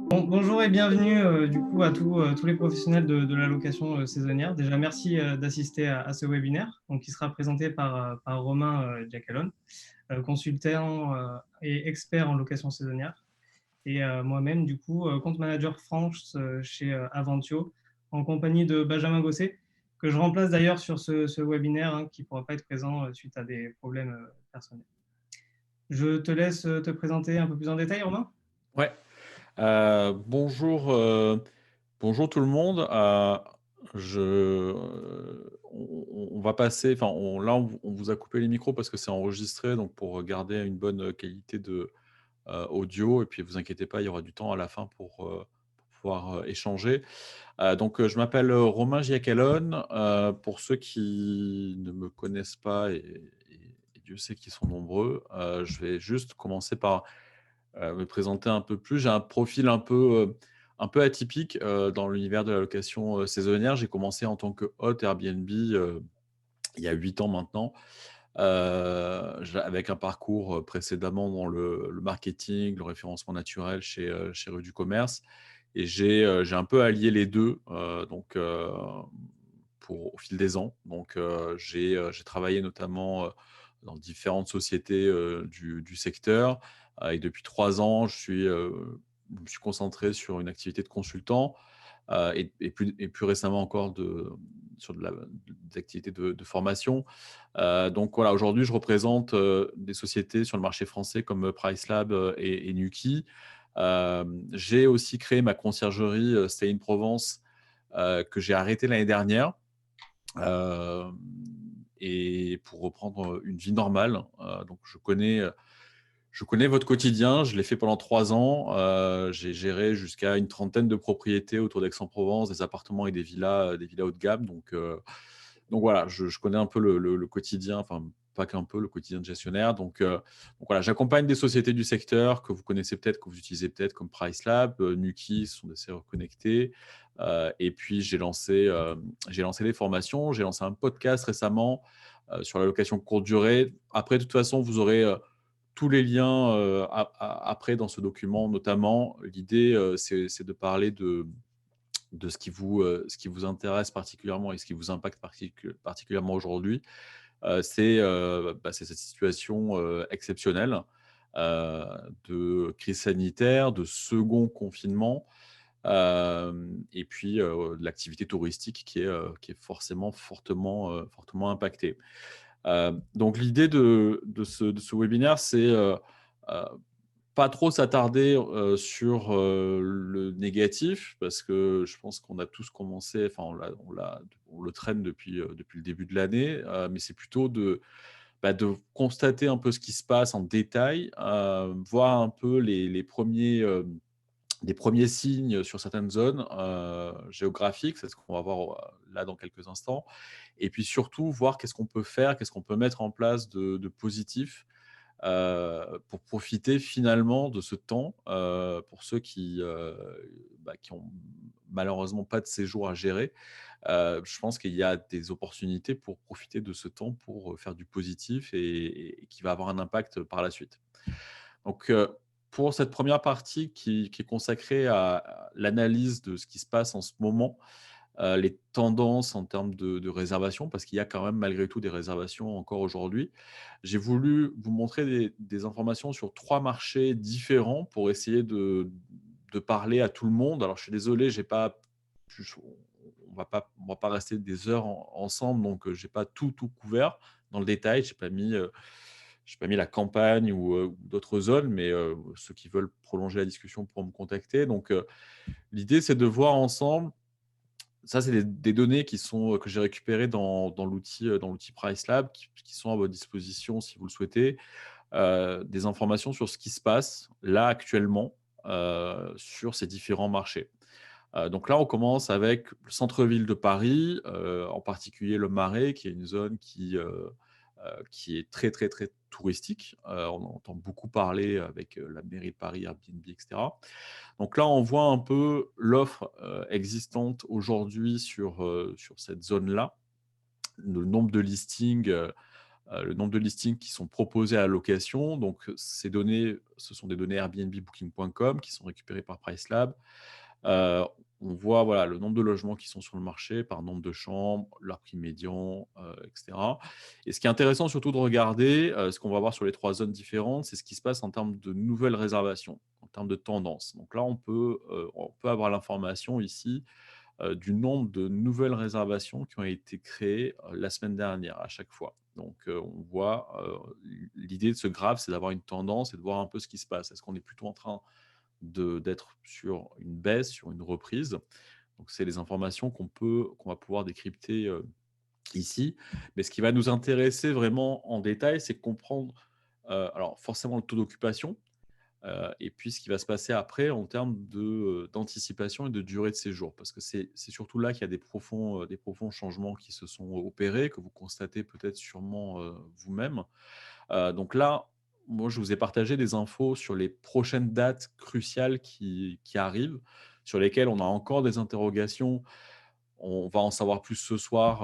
Bonjour et bienvenue du coup à tous les professionnels de la location saisonnière. Déjà, merci d'assister à ce webinaire donc, qui sera présenté par Romain Giacalone, consultant et expert en location saisonnière. Et moi-même, du coup, compte manager France chez Aventio, en compagnie de Benjamin Gosset, que je remplace d'ailleurs sur ce webinaire hein, qui ne pourra pas être présent suite à des problèmes personnels. Je te laisse te présenter un peu plus en détail, Romain. Ouais, bonjour, bonjour tout le monde. On va passer enfin, on vous a coupé les micros parce que c'est enregistré, donc pour garder une bonne qualité de, audio et puis vous inquiétez pas, il y aura du temps à la fin pour pouvoir, échanger. Je m'appelle, Romain Giacalone. Pour ceux qui ne me connaissent pas et Dieu sait qu'ils sont nombreux, je vais juste commencer par me présenter un peu plus. J'ai un profil un peu atypique, dans l'univers de la location, saisonnière. J'ai commencé en tant que hôte Airbnb, il y a 8 ans maintenant, avec un parcours, précédemment dans le marketing, le référencement naturel chez Rue du Commerce et j'ai un peu allié les 2, au fil des ans. J'ai travaillé notamment, dans différentes sociétés, du secteur, et depuis 3 ans, je me suis concentré sur une activité de consultant, et plus récemment encore sur des activités de formation. Donc voilà, aujourd'hui, je représente, des sociétés sur le marché français comme PriceLab, et Nuki. J'ai aussi créé ma conciergerie, Stay in Provence, que j'ai arrêtée l'année dernière. Hem Et pour reprendre, une vie normale, donc je connais votre quotidien, je l'ai fait pendant 3 ans. J'ai géré jusqu'à une trentaine de propriétés autour d'Aix-en-Provence, des appartements et des villas haut de gamme. Donc voilà, je connais un peu le quotidien, enfin pas qu'un peu, le quotidien de gestionnaire. Donc voilà, j'accompagne des sociétés du secteur que vous connaissez peut-être, que vous utilisez peut-être comme PriceLab, Nuki, ce sont des serveurs connectés. Et puis j'ai lancé des formations, j'ai lancé un podcast récemment, sur la location courte durée. Après de toute façon, vous aurez, tous les liens, après dans ce document notamment. L'idée, c'est de parler de ce qui vous intéresse particulièrement et ce qui vous impacte particulièrement aujourd'hui. C'est cette situation, exceptionnelle, heu, de crise sanitaire, de second confinement, et puis, de l'activité touristique qui est forcément fortement impactée. Donc l'idée de ce webinaire, c'est, heu, pas trop s'attarder, sur, le négatif parce que je pense qu'on a tous commencé, enfin on le traîne depuis le début de l'année, mais c'est plutôt de constater un peu ce qui se passe en détail, voir un peu les premiers signes sur certaines zones, géographiques. C'est ce qu'on va voir, là dans quelques instants et puis surtout voir qu'est-ce qu'on peut faire, qu'est-ce qu'on peut mettre en place de positif, pour profiter finalement de ce temps, pour ceux qui ont malheureusement pas de séjour à gérer. Je pense qu'il y a des opportunités pour profiter de ce temps pour, faire du positif et qui va avoir un impact par la suite. Donc, pour cette première partie qui est consacrée à l'analyse de ce qui se passe en ce moment, les tendances en termes de réservation, parce qu'il y a quand même malgré tout des réservations encore aujourd'hui. J'ai voulu vous montrer des informations sur 3 marchés différents pour essayer de parler à tout le monde. Alors je suis désolé, j'ai pas pu on va pas rester des heures ensemble, donc j'ai pas tout couvert dans le détail. J'ai pas mis la campagne ou d'autres zones, mais ceux qui veulent prolonger la discussion pourront me contacter. L'idée, c'est de voir ensemble. Ça, c'est des données qui sont, que j'ai récupérées dans l'outil PriceLab qui sont à votre disposition si vous le souhaitez. Des informations sur ce qui se passe là actuellement, sur ces différents marchés. Donc là, on commence avec le centre-ville de Paris, en particulier le Marais, qui est une zone qui est très, très, très touristique. On en entend beaucoup parler avec, la mairie de Paris, Airbnb et cetera. Donc là, on voit un peu l'offre, existante aujourd'hui sur cette zone-là. Le nombre de listings, le nombre de listings qui sont proposés à la location. Donc, ces données, ce sont des données Airbnb, Booking.com qui sont récupérées par Pricelab. Heu, on voit, voilà, le nombre de logements qui sont sur le marché par nombre de chambres, leur prix médian, et cetera. Et ce qui est intéressant surtout de regarder, ce qu'on va voir sur les 3 zones différentes, c'est ce qui se passe en termes de nouvelles réservations, en termes de tendance. Donc là, on peut avoir l'information ici, du nombre de nouvelles réservations qui ont été créées, la semaine dernière à chaque fois. Donc, on voit, l'idée de ce graphe, c'est d'avoir une tendance et de voir un peu ce qui se passe. Est-ce qu'on est plutôt en train d'être sur une baisse, sur une reprise? Donc c'est les informations qu'on va pouvoir décrypter, ici. Mais ce qui va nous intéresser vraiment en détail, c'est comprendre, alors forcément le taux d'occupation, et puis ce qui va se passer après en termes d'anticipation et de durée de séjour. Parce que c'est surtout là qu'il y a des profonds changements qui se sont opérés, que vous constatez peut-être sûrement, vous-même. Donc là, moi, je vous ai partagé des infos sur les prochaines dates cruciales qui arrivent, sur lesquelles on a encore des interrogations. On va en savoir plus ce soir,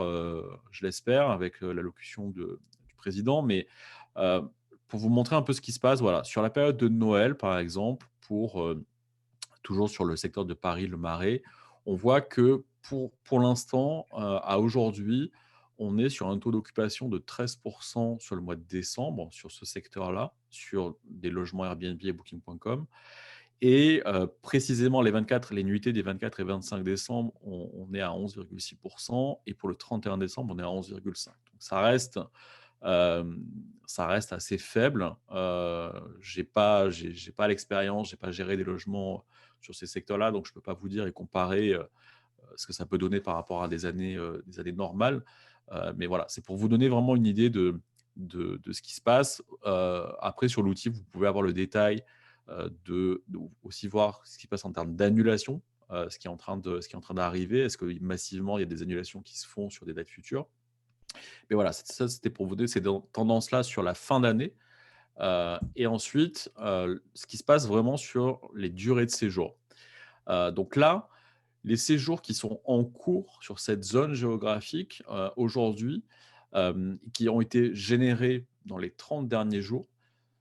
je l'espère, avec, l'allocution du président. Mais, heu, pour vous montrer un peu ce qui se passe, voilà, sur la période de Noël, par exemple, toujours sur le secteur de Paris, le Marais, on voit que pour l'instant, à aujourd'hui, on est sur un taux d'occupation de 13 sur le mois de décembre, sur ce secteur-là, sur des logements Airbnb et Booking.com. Et précisément les nuitées des 24 et 25 décembre, on est à 11,6 et pour le 31 décembre, on est à 11,5. Donc hem, ça reste assez faible. J'ai pas l'expérience, j'ai pas géré des logements sur ces secteurs-là, donc je ne peux pas vous dire et comparer, ce que ça peut donner par rapport à des années normales. Mais voilà, c'est pour vous donner vraiment une idée de ce qui se passe. Après sur l'outil, vous pouvez avoir le détail, de aussi voir ce qui se passe en termes d'annulation, ce qui est en train d'arriver. Est-ce que massivement, il y a des annulations qui se font sur des dates futures? Mais voilà, ça, c'était pour vous donner ces tendances-là sur la fin d'année. Et ensuite, ce qui se passe vraiment sur les durées de séjour. Donc là, les séjours qui sont en cours sur cette zone géographique, aujourd'hui, qui ont été générés dans les 30 derniers jours,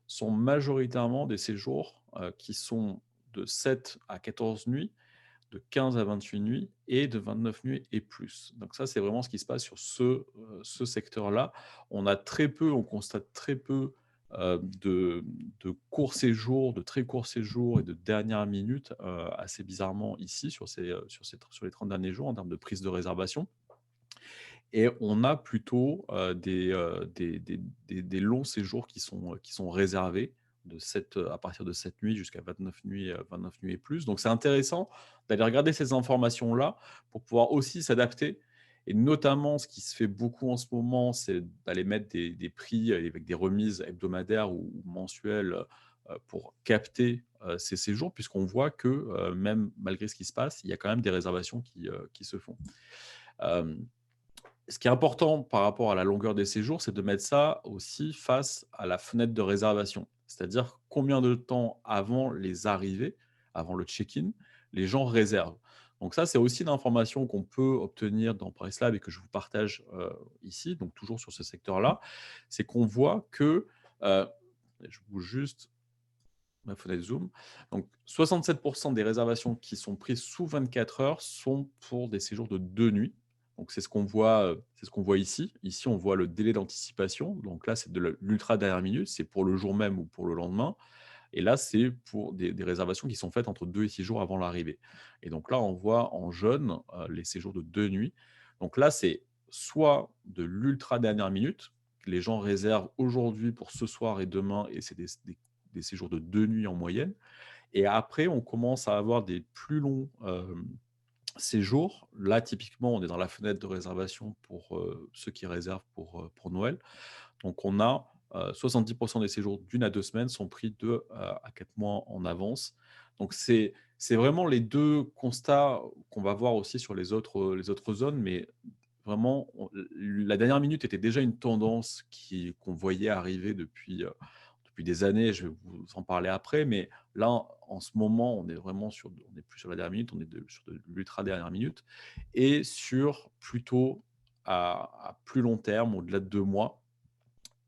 sont majoritairement des séjours, qui sont de 7 à 14 nuits, de 15 à 28 nuits et de 29 nuits et plus. Donc ça, c'est vraiment ce qui se passe sur ce secteur-là. On constate très peu, de courts séjours, de très courts séjours et de dernière minute, assez bizarrement ici sur les 30 derniers jours en termes de prise de réservation. Et on a plutôt, des longs séjours qui sont réservés à partir de 7 nuits jusqu'à 29 nuits et plus. Donc c'est intéressant d'aller regarder ces informations-là pour pouvoir aussi s'adapter. Et notamment, ce qui se fait beaucoup en ce moment, c'est d'aller mettre des prix avec des remises hebdomadaires ou mensuelles, pour capter, ces séjours, puisqu'on voit que, même malgré ce qui se passe, il y a quand même des réservations qui se font. Hem Ce qui est important par rapport à la longueur des séjours, c'est de mettre ça aussi face à la fenêtre de réservation. C'est-à-dire combien de temps avant les arrivées, avant le check-in, les gens réservent. Donc ça, c'est aussi une information qu'on peut obtenir dans PriceLab et que je vous partage, ici, donc toujours sur ce secteur-là. C'est qu'on voit que, heu, je bouge juste ma fenêtre Zoom, donc 67 des réservations qui sont prises sous 24 heures sont pour des séjours de 2 nuits. Donc c'est ce qu'on voit ici. Ici, on voit le délai d'anticipation. Donc là, c'est de l'ultra dernière minute, c'est pour le jour même ou pour le lendemain. Et là, c'est pour des réservations qui sont faites entre 2 et 6 jours avant l'arrivée. Et donc là, on voit en jaune, les séjours de 2 nuits. Donc là, c'est soit de l'ultra dernière minute, les gens réservent aujourd'hui pour ce soir et demain et c'est des séjours de 2 nuits en moyenne. Et après, on commence à avoir des plus longs, séjours. Là, typiquement, on est dans la fenêtre de réservation pour, ceux qui réservent pour Noël. Donc on a, 70 des séjours d'1 à 2 semaines sont pris de, à 4 mois en avance. Donc c'est vraiment les 2 constats qu'on va voir aussi sur les autres zones, mais vraiment la dernière minute était déjà une tendance qu'on voyait arriver depuis des années. Je vais vous en parler après, mais là, en ce moment, on est plus sur la dernière minute, sur de l'ultra dernière minute et sur plutôt à plus long terme, au-delà de 2 mois,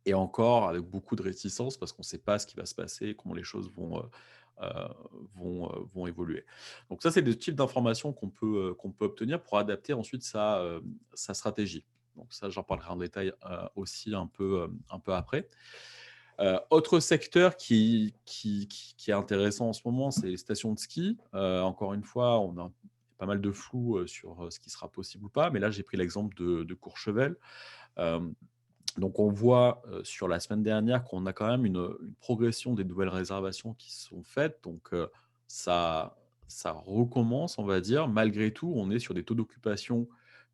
et encore avec beaucoup de réticence parce qu'on ne sait pas ce qui va se passer, comment les choses vont évoluer. Donc ça, c'est des types d'informations qu'on peut obtenir pour adapter ensuite sa stratégie. Donc ça, j'en parlerai en détail, aussi un peu après. Autre secteur qui est intéressant en ce moment, c'est les stations de ski. Encore une fois, on a pas mal de flou, sur, ce qui sera possible ou pas, mais là, j'ai pris l'exemple de Courchevel. Hem, donc on voit, sur la semaine dernière qu'on a quand même une progression des nouvelles réservations qui sont faites, donc ça ça recommence, on va dire. Malgré tout, on est sur des taux d'occupation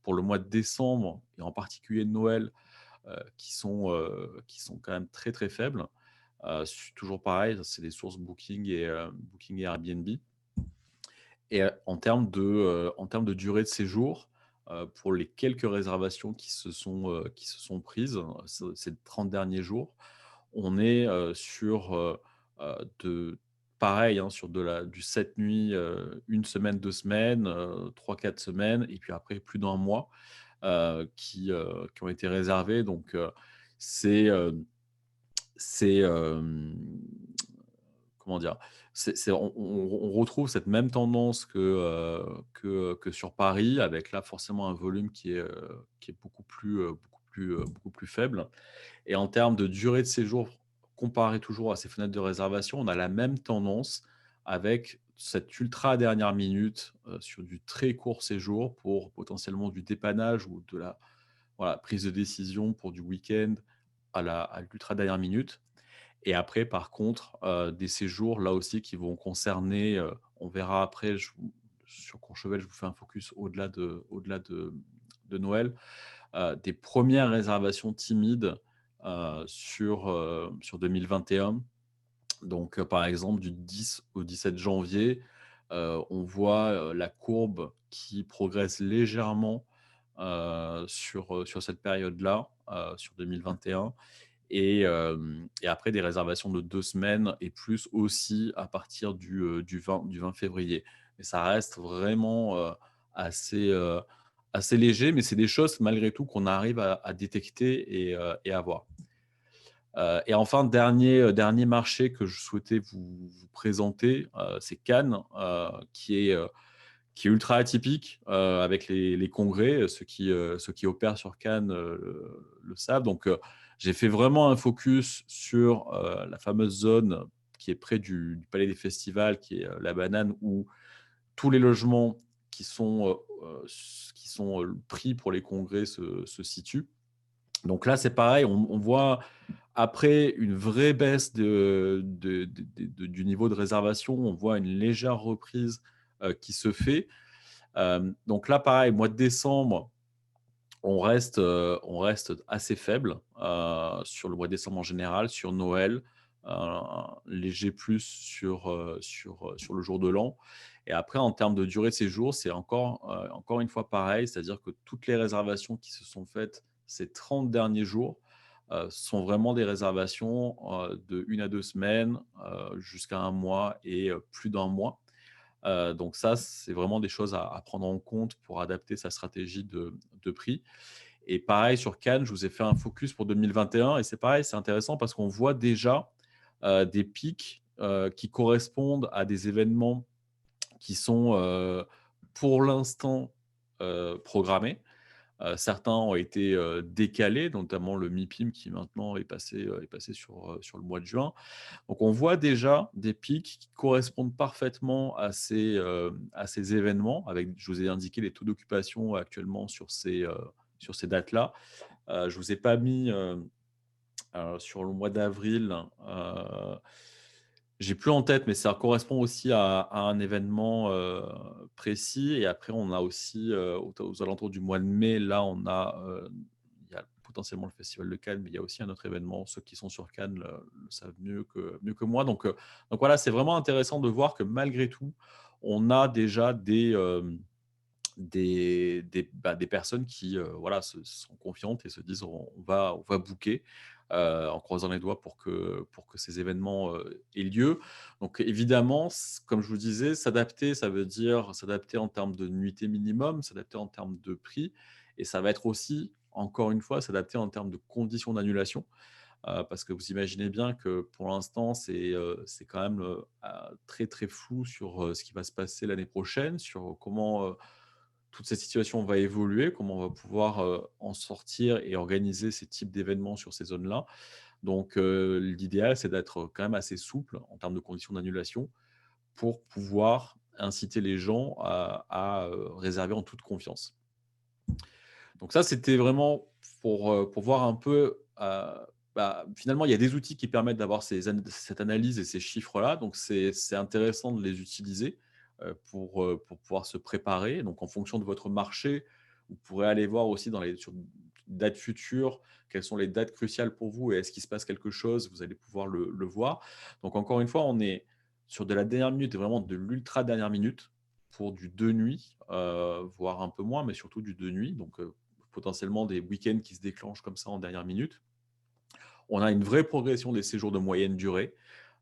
pour le mois de décembre et en particulier de Noël, qui sont quand même très, très faibles. Toujours pareil, c'est des sources Booking et Airbnb. Et en termes de durée de séjour, pour les quelques réservations qui se sont prises, ces 30 derniers jours, on est, sur, de pareil, hein, sur du 7 nuits, 1 semaine, 2 semaines, 3-4 semaines et puis après plus d'1 mois, qui ont été réservés. Donc, c'est, c'est, comment dire? On retrouve cette même tendance que sur Paris avec là forcément un volume qui est beaucoup plus faible et en termes de durée de séjour, comparé toujours à ces fenêtres de réservation, on a la même tendance avec cette ultra dernière minute, sur du très court séjour pour potentiellement du dépannage ou de la voilà, prise de décision pour du week-end à l'ultra dernière minute. Et après, par contre, des séjours là aussi qui vont concerner, on verra après, sur Courchevel, je vous fais un focus au-delà de Noël, des premières réservations timides, sur 2021. Donc, par exemple, du 10 au 17 janvier, on voit, la courbe qui progresse légèrement, sur cette période-là, sur 2021 et après des réservations de 2 semaines et plus aussi à partir du 20 février. Mais ça reste vraiment, assez, assez léger, mais c'est des choses malgré tout qu'on arrive à détecter et à voir. Et enfin dernier marché que je souhaitais vous présenter, c'est Cannes, qui est ultra atypique, avec les congrès. Ceux qui opèrent sur Cannes, le savent. Donc, j'ai fait vraiment un focus sur, la fameuse zone qui est près du Palais des Festivals, qui est, la Banane, où tous les logements qui sont, pris pour les congrès se situent. Donc là, c'est pareil, on voit après une vraie baisse du niveau de réservation, on voit une légère reprise, qui se fait. Donc là, pareil, mois de décembre, on reste assez faible, sur le mois de décembre en général, sur Noël, un léger plus sur le jour de l'an et après en termes de durée de séjour, c'est encore une fois pareil, c'est-à-dire que toutes les réservations qui se sont faites ces 30 derniers jours, sont vraiment des réservations, de 1 à 2 semaines, jusqu'à 1 mois et plus d'1 mois. Donc ça, c'est vraiment des choses à prendre en compte pour adapter sa stratégie de prix. Et pareil sur Cannes, je vous ai fait un focus pour 2021 et c'est pareil, c'est intéressant parce qu'on voit déjà, des pics, qui correspondent à des événements qui sont, pour l'instant, programmés. Certains ont été, décalés, notamment le MIPIM qui maintenant est passé sur le mois de juin. Donc on voit déjà des pics qui correspondent parfaitement à ces événements avec je vous ai indiqué les taux d'occupation actuellement sur ces dates-là. Je vous ai pas mis, sur le mois d'avril, j'ai plus en tête, mais ça correspond aussi à un événement, précis et après on a aussi, aux alentours du mois de mai, là il y a potentiellement le festival de Cannes, mais il y a aussi un autre événement. Ceux qui sont sur Cannes le savent mieux que moi donc voilà, c'est vraiment intéressant de voir que malgré tout, on a déjà des personnes qui, voilà, se sont confiantes et se disent: On va booker», en croisant les doigts pour que ces événements, aient lieu. Donc évidemment, comme je vous disais, s'adapter, ça veut dire s'adapter en termes de nuitées minimum, s'adapter en termes de prix et ça va être aussi, encore une fois, s'adapter en termes de conditions d'annulation. parce que vous imaginez bien que pour l'instant, c'est quand même, très, très flou sur, ce qui va se passer l'année prochaine, sur comment, toute cette situation va évoluer, comment on va pouvoir, en sortir et organiser ces types d'événements sur ces zones-là. Donc, l'idéal, c'est d'être quand même assez souple en termes de conditions d'annulation pour pouvoir inciter les gens à réserver en toute confiance. Donc ça, c'était vraiment pour voir un peu, finalement, il y a des outils qui permettent d'avoir cette analyse et ces chiffres-là. Donc c'est intéressant de les utiliser, pour pouvoir se préparer. Donc en fonction de votre marché, vous pourrez aller voir aussi sur dates futures, quelles sont les dates cruciales pour vous et est-ce qu'il se passe quelque chose? Vous allez pouvoir le voir. Donc encore une fois, on est sur de la dernière minute et vraiment de l'ultra dernière minute pour du 2 nuits, voire un peu moins, mais surtout du 2 nuits. Donc, potentiellement des week-ends qui se déclenchent comme ça en dernière minute. On a une vraie progression des séjours de moyenne durée.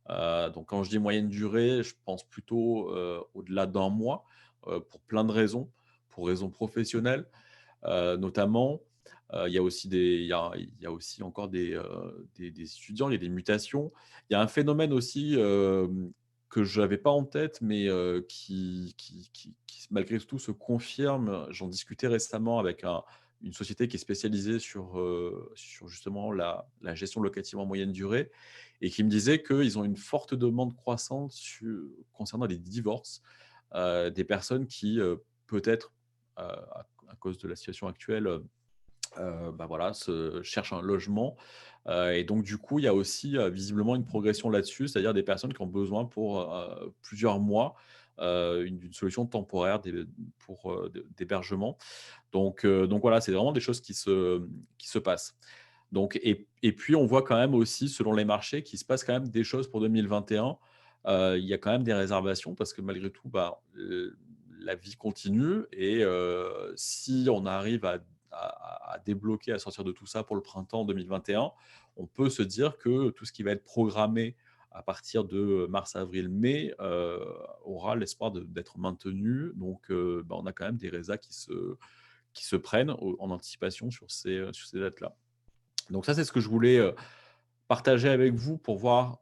Donc quand je dis moyenne durée, je pense plutôt, au-delà d'un mois, pour plein de raisons. Pour raisons professionnelles, notamment. Il y a aussi il y a aussi encore des étudiants, il y a des mutations. Il y a un phénomène aussi, que je n'avais pas en tête, mais qui malgré tout se confirme. J'en discutais récemment avec une société qui est spécialisée sur justement la gestion locative en moyenne durée et qui me disait qu'ils ont une forte demande croissante concernant les divorces, des personnes qui, peut-être, à cause de la situation actuelle, voilà, cherchent un logement, et donc du coup, il y a aussi, visiblement une progression là-dessus, c'est-à-dire des personnes qui ont besoin pour, plusieurs mois, d'une solution temporaire d'hébergement. Donc voilà, c'est vraiment des choses qui se passent. Donc et puis on voit quand même aussi, selon les marchés, qu'il se passe quand même des choses pour 2021. Il y a quand même des réservations parce que malgré tout, la vie continue et si on arrive à débloquer, à sortir de tout ça pour le printemps 2021, on peut se dire que tout ce qui va être programmé à partir de mars, avril, mai, aura l'espoir d'être maintenu. Donc on a quand même des résas qui se prennent en anticipation sur ces dates-là. Donc ça, c'est ce que je voulais, partager avec vous pour voir,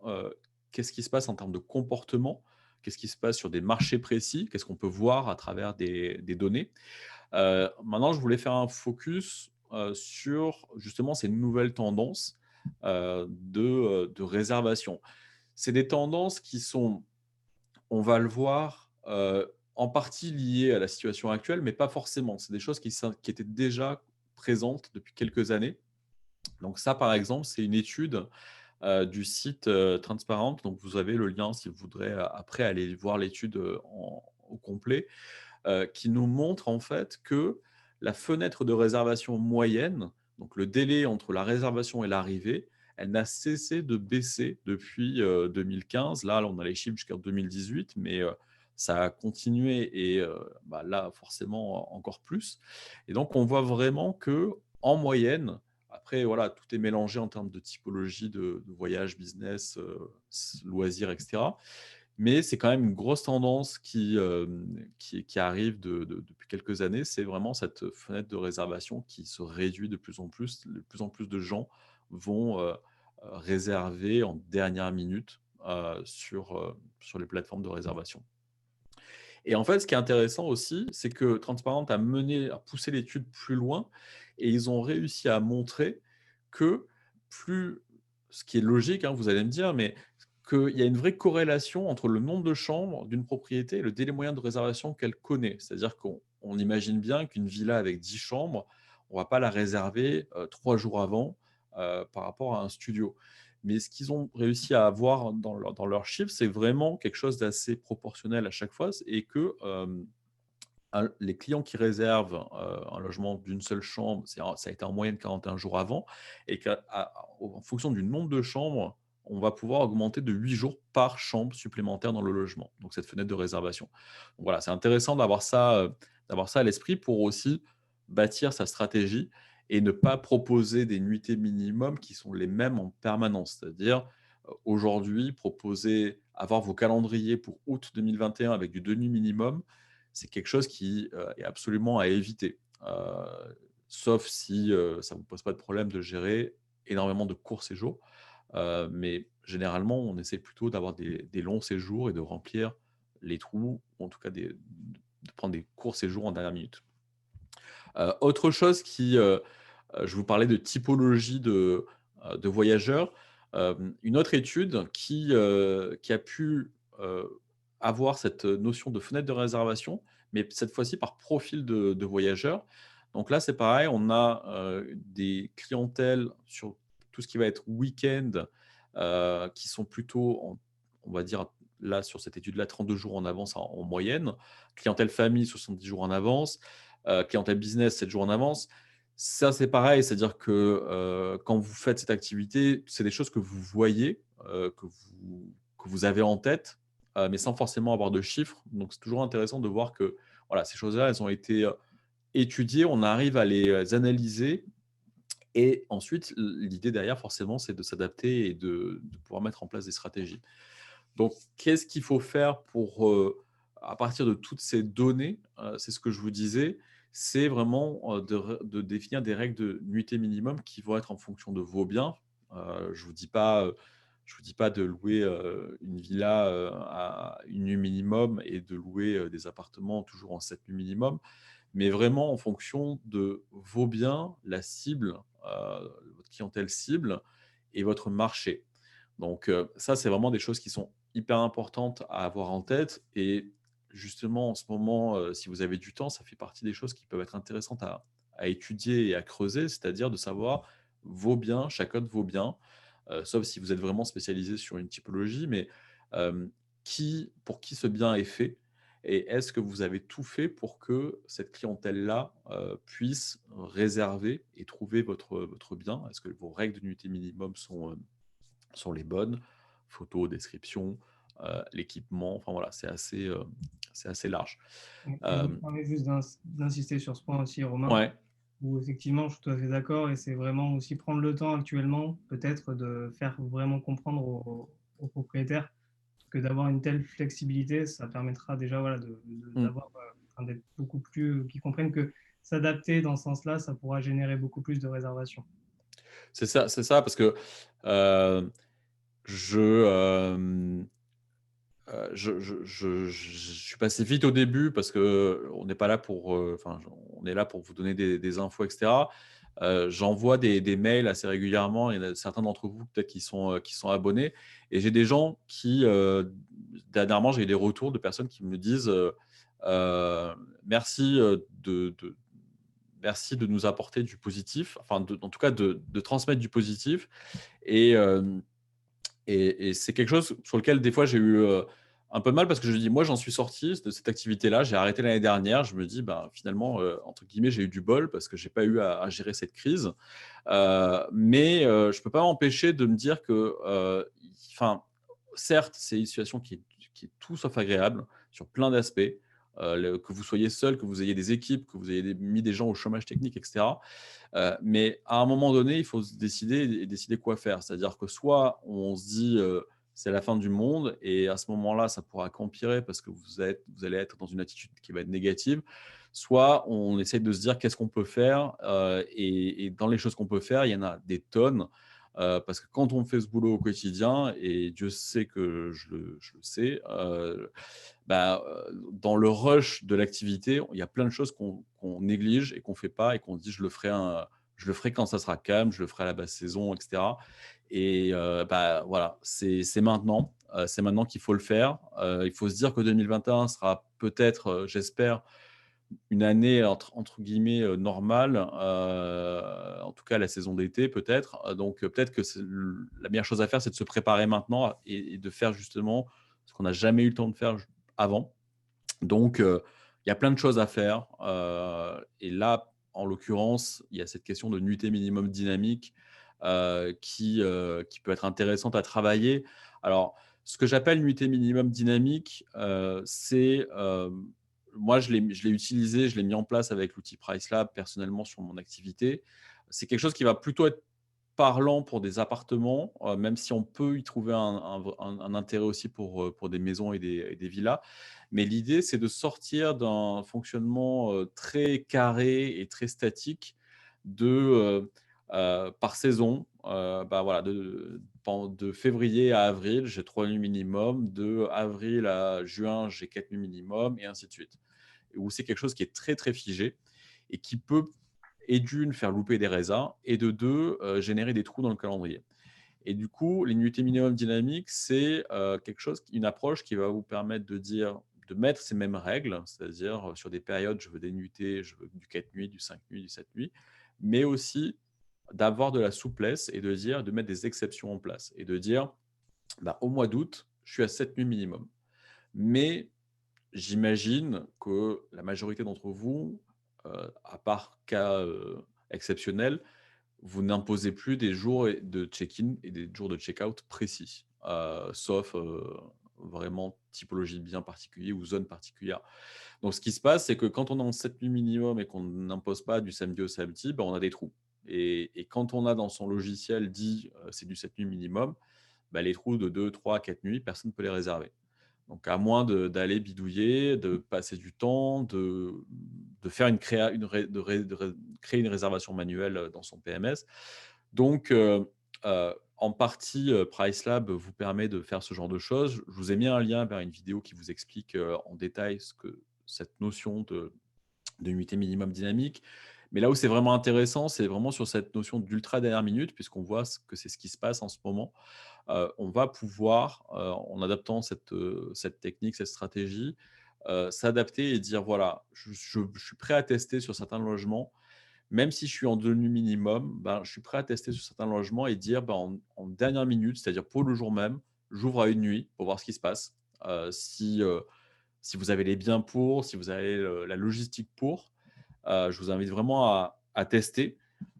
qu'est-ce qui se passe en termes de comportement, qu'est-ce qui se passe sur des marchés précis, qu'est-ce qu'on peut voir à travers des données. Maintenant, je voulais faire un focus, sur justement ces nouvelles tendances, de réservation. C'est des tendances qui sont, on va le voir, en partie liées à la situation actuelle, mais pas forcément. C'est des choses qui étaient déjà présentes depuis quelques années. Donc ça, par exemple, c'est une étude, du site, Transparent. Donc vous avez le lien si vous voudrez, après aller voir l'étude, au complet, qui nous montre en fait que la fenêtre de réservation moyenne, donc le délai entre la réservation et l'arrivée, elle n'a cessé de baisser depuis, 2015. Là, on a les chiffres jusqu'en 2018, mais ça a continué et là, forcément, encore plus. Et donc, on voit vraiment que en moyenne, après, voilà, tout est mélangé en termes de typologie de voyage, business, loisirs, etc. Mais c'est quand même une grosse tendance qui arrive depuis quelques années. C'est vraiment cette fenêtre de réservation qui se réduit de plus en plus. De plus en plus de gens vont, réserver en dernière minute, sur les plateformes de réservation. Et en fait, ce qui est intéressant aussi, c'est que Transparent a poussé l'étude plus loin et ils ont réussi à montrer que plus ce qui est logique, hein, vous allez me dire, mais qu'il y a une vraie corrélation entre le nombre de chambres d'une propriété et le délai moyen de réservation qu'elle connaît. C'est-à-dire qu'on imagine bien qu'une villa avec 10 chambres, on ne va pas la réserver, 3 jours avant, par rapport à un studio. Mais ce qu'ils ont réussi à avoir dans leurs chiffres, c'est vraiment quelque chose d'assez proportionnel à chaque fois et que, les clients qui réservent, un logement d'une seule chambre, ça a été en moyenne 41 jours avant et en fonction du nombre de chambres, on va pouvoir augmenter de 8 jours par chambre supplémentaire dans le logement, donc cette fenêtre de réservation. Donc voilà, c'est intéressant d'avoir ça à l'esprit pour aussi bâtir sa stratégie et ne pas proposer des nuitées minimum qui sont les mêmes en permanence. C'est-à-dire, aujourd'hui, avoir vos calendriers pour août 2021 avec du 2 nuits minimum, c'est quelque chose qui, est absolument à éviter. Sauf si, ça ne vous pose pas de problème de gérer énormément de courts séjours. Mais généralement, on essaie plutôt d'avoir des longs séjours et de remplir les trous, ou en tout cas de prendre des courts séjours en dernière minute. Autre chose je vous parlais de typologie de voyageurs. Une autre étude qui a pu, avoir cette notion de fenêtre de réservation, mais cette fois-ci par profil de voyageurs. Donc là, c'est pareil, on a, des clientèles sur tout ce qui va être week-end, qui sont plutôt on va dire, là, sur cette étude-là, 32 jours en avance en moyenne. Clientèle famille, 70 jours en avance. Clientèle business, 7 jours en avance. Ça, c'est pareil, c'est-à-dire que, quand vous faites cette activité, c'est des choses que vous voyez, que vous avez en tête, mais sans forcément avoir de chiffres. Donc c'est toujours intéressant de voir que, voilà, ces choses-là, elles ont été, étudiées, on arrive à les analyser et ensuite l'idée derrière forcément, c'est de s'adapter et de pouvoir mettre en place des stratégies. Donc qu'est-ce qu'il faut faire pour, à partir de toutes ces données, c'est ce que je vous disais, c'est vraiment, de définir des règles de nuitée minimum qui vont être en fonction de vos biens. Je vous dis pas de louer, une villa, à 1 nuit minimum et de louer, des appartements toujours en 7 nuits minimum, mais vraiment en fonction de vos biens, la cible, votre clientèle cible et votre marché. Donc, ça, c'est vraiment des choses qui sont hyper importantes à avoir en tête et justement, en ce moment, si vous avez du temps, ça fait partie des choses qui peuvent être intéressantes à étudier et à creuser, c'est-à-dire de savoir vos biens, chacun de vos biens, sauf si vous êtes vraiment spécialisé sur une typologie, mais hem, pour qui ce bien est fait et est-ce que vous avez tout fait pour que cette clientèle-là, puisse réserver et trouver votre bien? Est-ce que vos règles de nuitée minimum sont les bonnes? Photos, description, l'équipement, enfin voilà, c'est assez large. Et je me Hem, permets juste d'insister sur ce point aussi, Romain, ouais, où effectivement, je suis tout à fait d'accord et c'est vraiment aussi prendre le temps actuellement, peut-être de faire vraiment comprendre aux propriétaires que d'avoir une telle flexibilité, ça permettra déjà voilà, mmh, d'avoir, enfin, d'être beaucoup plus, qu'ils comprennent que s'adapter dans ce sens-là, ça pourra générer beaucoup plus de réservations. c'est ça parce que, heu, je, hem je suis passé vite au début parce qu'on n'est pas là pour, enfin, on est là pour vous donner des infos et cetera. J'envoie des mails assez régulièrement. Il y en a certains d'entre vous peut-être qui sont abonnés et j'ai des gens qui, dernièrement, j'ai eu des retours de personnes qui me disent, heu: «Merci, merci de nous apporter du positif», enfin en tout cas de transmettre du positif et hem et c'est quelque chose sur lequel des fois j'ai eu, un peu de mal parce que je me dis: «Moi j'en suis sorti de cette activité-là, j'ai arrêté l'année dernière». Je me dis: «Ben, finalement, entre guillemets, j'ai eu du bol parce que j'ai pas eu à gérer cette crise». Mais je peux pas m'empêcher de me dire que, enfin, certes, c'est une situation qui est tout sauf agréable sur plein d'aspects, que vous soyez seul, que vous ayez des équipes, que vous ayez mis des gens au chômage technique et cetera. Mais à un moment donné, il faut se décider et décider quoi faire. C'est-à-dire que soit on se dit, c'est la fin du monde et à ce moment-là, ça pourra qu'empirer parce que vous allez être dans une attitude qui va être négative. Soit on essaie de se dire: «Qu'est-ce qu'on peut faire?» Et dans les choses qu'on peut faire, il y en a des tonnes, parce que quand on fait ce boulot au quotidien et Dieu sait que je le sais, bah, dans le rush de l'activité, il y a plein de choses qu'on néglige et qu'on fait pas et qu'on dit: je le ferai quand ça sera calme, je le ferai à la basse saison» et cetera et bah, voilà, c'est maintenant qu'il faut le faire. Il faut se dire que 2021 sera peut-être, j'espère, une année entre guillemets, «normale», en tout cas la saison d'été peut-être, donc peut-être que c'est l la meilleure chose à faire, c'est de se préparer maintenant et de faire justement ce qu'on n'a jamais eu le temps de faire avant. Donc il y a plein de choses à faire, et là, en l'occurrence, il y a cette question de nuitée minimum dynamique, qui peut être intéressante à travailler. Alors, ce que j'appelle nuitée minimum dynamique, c'est, moi je l'ai utilisé, je l'ai mis en place avec l'outil PriceLab personnellement sur mon activité. C'est quelque chose qui va plutôt être parlant pour des appartements, même si on peut y trouver un intérêt aussi pour des maisons et des villas. Mais l'idée, c'est de sortir d'un fonctionnement, très carré et très statique de, par saison. Bah, voilà, de février à avril, j'ai 3 nuits minimum. De avril à juin, j'ai 4 nuits minimum et ainsi de suite. Où c'est quelque chose qui est très, très figé et qui peut, et d'une, faire louper des raisins et de deux, générer des trous dans le calendrier. Et du coup, les nuitées minimum dynamiques, c'est, quelque chose, une approche qui va vous permettre de mettre ces mêmes règles, c'est-à-dire, sur des périodes, je veux des nuitées, je veux du 4 nuits, du 5 nuits, du 7 nuits, mais aussi d'avoir de la souplesse et de mettre des exceptions en place et de dire: «Bah, au mois d'août, je suis à 7 nuits minimum». Mais j'imagine que la majorité d'entre vous, à part cas, exceptionnels, vous n'imposez plus des jours de check-in et des jours de check-out précis, sauf, vraiment typologie de bien particulier ou zone particulière. Donc ce qui se passe, c'est que quand on est en 7 nuits minimum et qu'on n'impose pas du samedi au samedi, ben, on a des trous et quand on a dans son logiciel dit, c'est du 7 nuits minimum, bah, les trous de 2, 3, 4 nuits, personne ne peut les réserver. Donc à moins d'aller bidouiller, de passer du temps, de faire une créa une ré de ré créer une réservation manuelle, dans son PMS. Donc en partie, PriceLab vous permet de faire ce genre de choses. Je vous ai mis un lien vers une vidéo qui vous explique, en détail ce que cette notion de nuitée minimum dynamique. Mais là où c'est vraiment intéressant, c'est vraiment sur cette notion d'ultra dernière minute, puisqu'on voit que c'est ce qui se passe en ce moment. On va pouvoir, en adaptant cette technique, cette stratégie, s'adapter et dire: «Voilà, je suis prêt à tester sur certains logements, même si je suis en 2 nuits minimum, ben, je suis prêt à tester sur certains logements et dire, ben, en dernière minute, c'est-à-dire pour le jour même, j'ouvre à une nuit pour voir ce qui se passe». Si vous avez les biens pour, si vous avez la logistique pour, je vous invite vraiment à tester.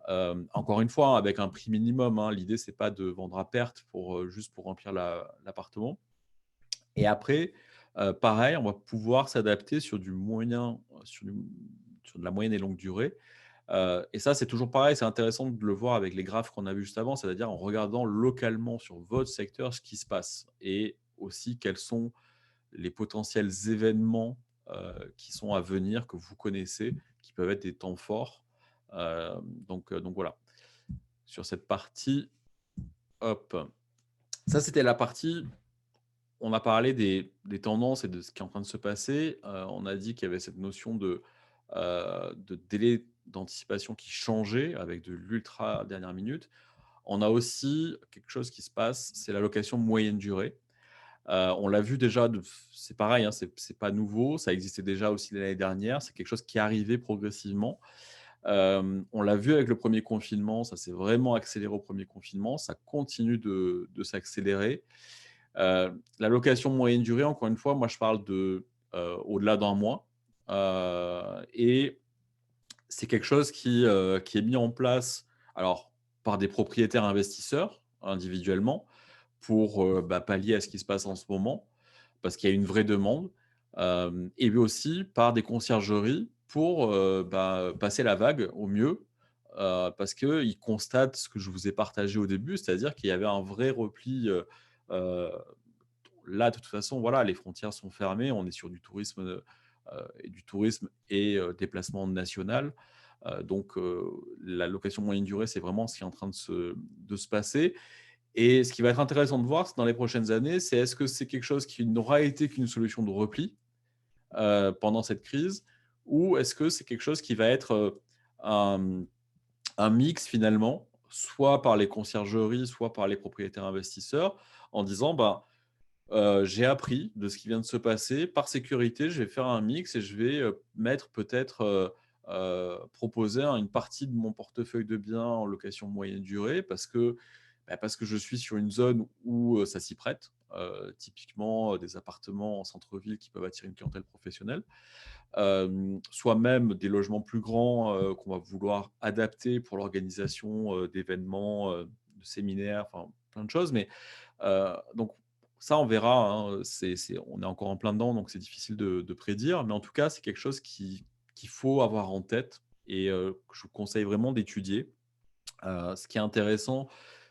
Encore une fois, hein, avec un prix minimum, hein. L'idée, c'est pas de vendre à perte juste pour remplir l'appartement. Et après, pareil, on va pouvoir s'adapter sur de la moyenne et longue durée. Et ça, c'est toujours pareil, c'est intéressant de le voir avec les graphes qu'on a vus juste avant, c'est-à-dire en regardant localement sur votre secteur ce qui se passe et aussi quels sont les potentiels événements, qui sont à venir, que vous connaissez, qui peuvent être des temps forts. Donc voilà, sur cette partie, hop. Ça, c'était la partie, on a parlé des tendances et de ce qui est en train de se passer. On a dit qu'il y avait cette notion de délai d'anticipation qui changeait avec de l'ultra dernière minute. On a aussi quelque chose qui se passe, c'est la location moyenne durée. On l'a vu déjà, c'est pareil, hein, c'est pas nouveau, ça existait déjà aussi l'année dernière, c'est quelque chose qui est arrivé progressivement. On l'a vu avec le premier confinement, ça s'est vraiment accéléré au premier confinement, ça continue de s'accélérer. La location moyenne durée, encore une fois, moi je parle au-delà d'un mois, et c'est quelque chose qui est mis en place, alors par des propriétaires investisseurs individuellement pour, bah, pallier à ce qui se passe en ce moment, parce qu'il y a une vraie demande, et aussi par des conciergeries pour, bah, passer la vague au mieux, parce qu'ils constatent ce que je vous ai partagé au début, c'est-à-dire qu'il y avait un vrai repli, heu, là, de toute façon, voilà, les frontières sont fermées, on est sur du tourisme et déplacement national, donc la location moyenne durée, c'est vraiment ce qui est en train de se passer. Et ce qui va être intéressant de voir dans les prochaines années, c'est est-ce que c'est quelque chose qui n'aura été qu'une solution de repli, pendant cette crise? Ou est-ce que c'est quelque chose qui va être, un un mix finalement, soit par les conciergeries, soit par les propriétaires investisseurs, en disant: «Ben, j'ai appris de ce qui vient de se passer. Par sécurité, je vais faire un mix et je vais, mettre peut-être, proposer une partie de mon portefeuille de biens en location moyenne durée parce que je suis sur une zone où, ça s'y prête». Typiquement, des appartements en centre-ville qui peuvent attirer une clientèle professionnelle. Soit même des logements plus grands, qu'on va vouloir adapter pour l'organisation, d'événements, de séminaires, enfin plein de choses. Mais donc ça, on verra, hein, on est encore en plein dedans, donc c'est difficile de prédire. Mais en tout cas, c'est quelque chose qu'il faut avoir en tête et que je vous conseille vraiment d'étudier. Ce qui est intéressant,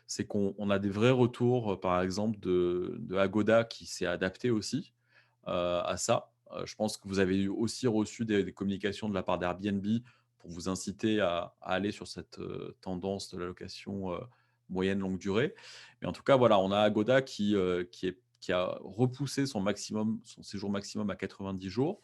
c'est qu'on a des vrais retours, par exemple de Agoda qui s'est adapté aussi, à ça. Je pense que vous avez aussi reçu des communications de la part d'Airbnb pour vous inciter à aller sur cette tendance de la location moyenne longue durée. Mais en tout cas, voilà, on a Agoda qui a repoussé son séjour maximum à 90 jours,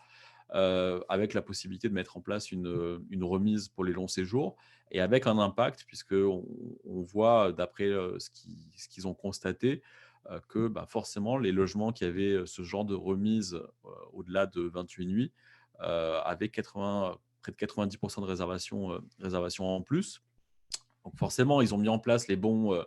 avec la possibilité de mettre en place une remise pour les longs séjours et avec un impact puisqu'on voit d'après ce qu'ils ont constaté que bah, forcément les logements qui avaient ce genre de remise au-delà de 28 nuits avaient près de 90% de réservations en plus. Donc forcément, ils ont mis en place les bons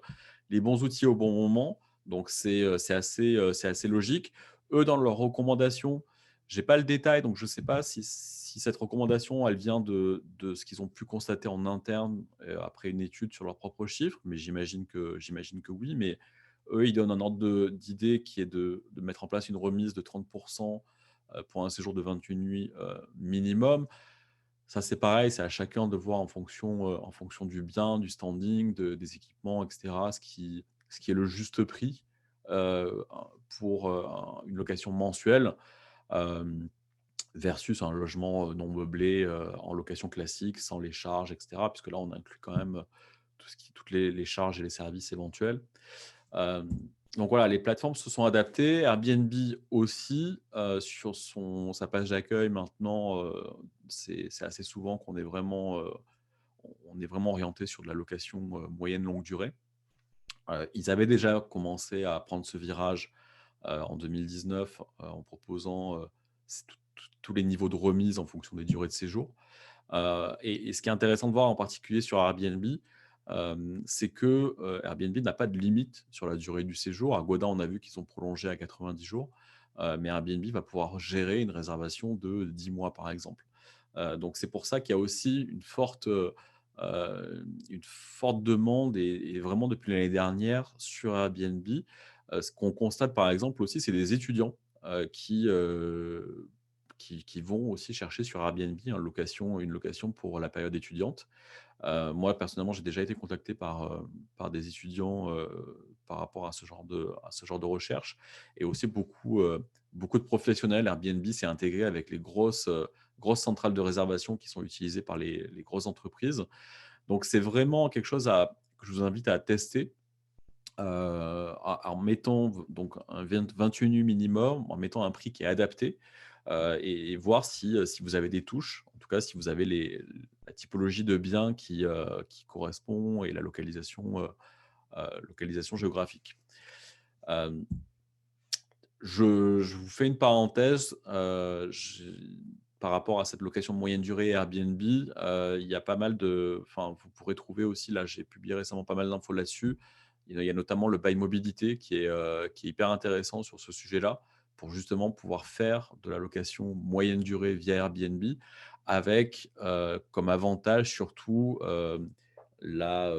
outils au bon moment. Donc c'est assez logique. Eux, dans leurs recommandations, je n'ai pas le détail, donc je ne sais pas si cette recommandation, elle vient de ce qu'ils ont pu constater en interne après une étude sur leurs propres chiffres, mais j'imagine que oui. Mais eux, ils donnent un ordre d'idée qui est de mettre en place une remise de 30% pour un séjour de 28 nuits minimum. Ça, c'est pareil, c'est à chacun de voir en fonction du bien, du standing, des équipements, et cetera, ce qui est le juste prix heu, pour une location mensuelle hem, versus un logement non meublé en location classique, sans les charges, et cetera. Puisque là, on inclut quand même toutes les charges et les services éventuels. Hem, donc voilà, les plateformes se sont adaptées, Airbnb aussi, sur sa page d'accueil maintenant, c'est assez souvent qu'on est vraiment, on est vraiment orienté sur de la location, moyenne longue durée. Ils avaient déjà commencé à prendre ce virage, en 2019, en proposant, tous les niveaux de remise en fonction des durées de séjour. Et ce qui est intéressant de voir en particulier sur Airbnb, c'est que, Airbnb n'a pas de limite sur la durée du séjour. Agoda, on a vu qu'ils ont prolongé à 90 jours, mais Airbnb va pouvoir gérer une réservation de 10 mois, par exemple. Donc c'est pour ça qu'il y a aussi une forte demande et vraiment depuis l'année dernière sur Airbnb. Ce qu'on constate, par exemple, aussi, c'est des étudiants, qui vont aussi chercher sur Airbnb une location pour la période étudiante. Moi, personnellement, j'ai déjà été contacté par des étudiants, par rapport à ce genre de recherche et aussi beaucoup de professionnels. Airbnb s'est intégré avec les grosses centrales de réservation qui sont utilisées par les grosses entreprises. Donc c'est vraiment quelque chose que je vous invite à tester, en mettant donc un 28 nuits minimum, en mettant un prix qui est adapté, et voir si vous avez des touches, en tout cas si vous avez la typologie de bien qui correspond et la localisation géographique. Hem, je vous fais une parenthèse, par rapport à cette location de moyenne durée Airbnb, il y a pas mal vous pourrez trouver aussi, là, j'ai publié récemment pas mal d'infos là-dessus. Il y a notamment le bail mobilité qui est hyper intéressant sur ce sujet-là, pour justement pouvoir faire de la location moyenne durée via Airbnb avec, comme avantage surtout, la,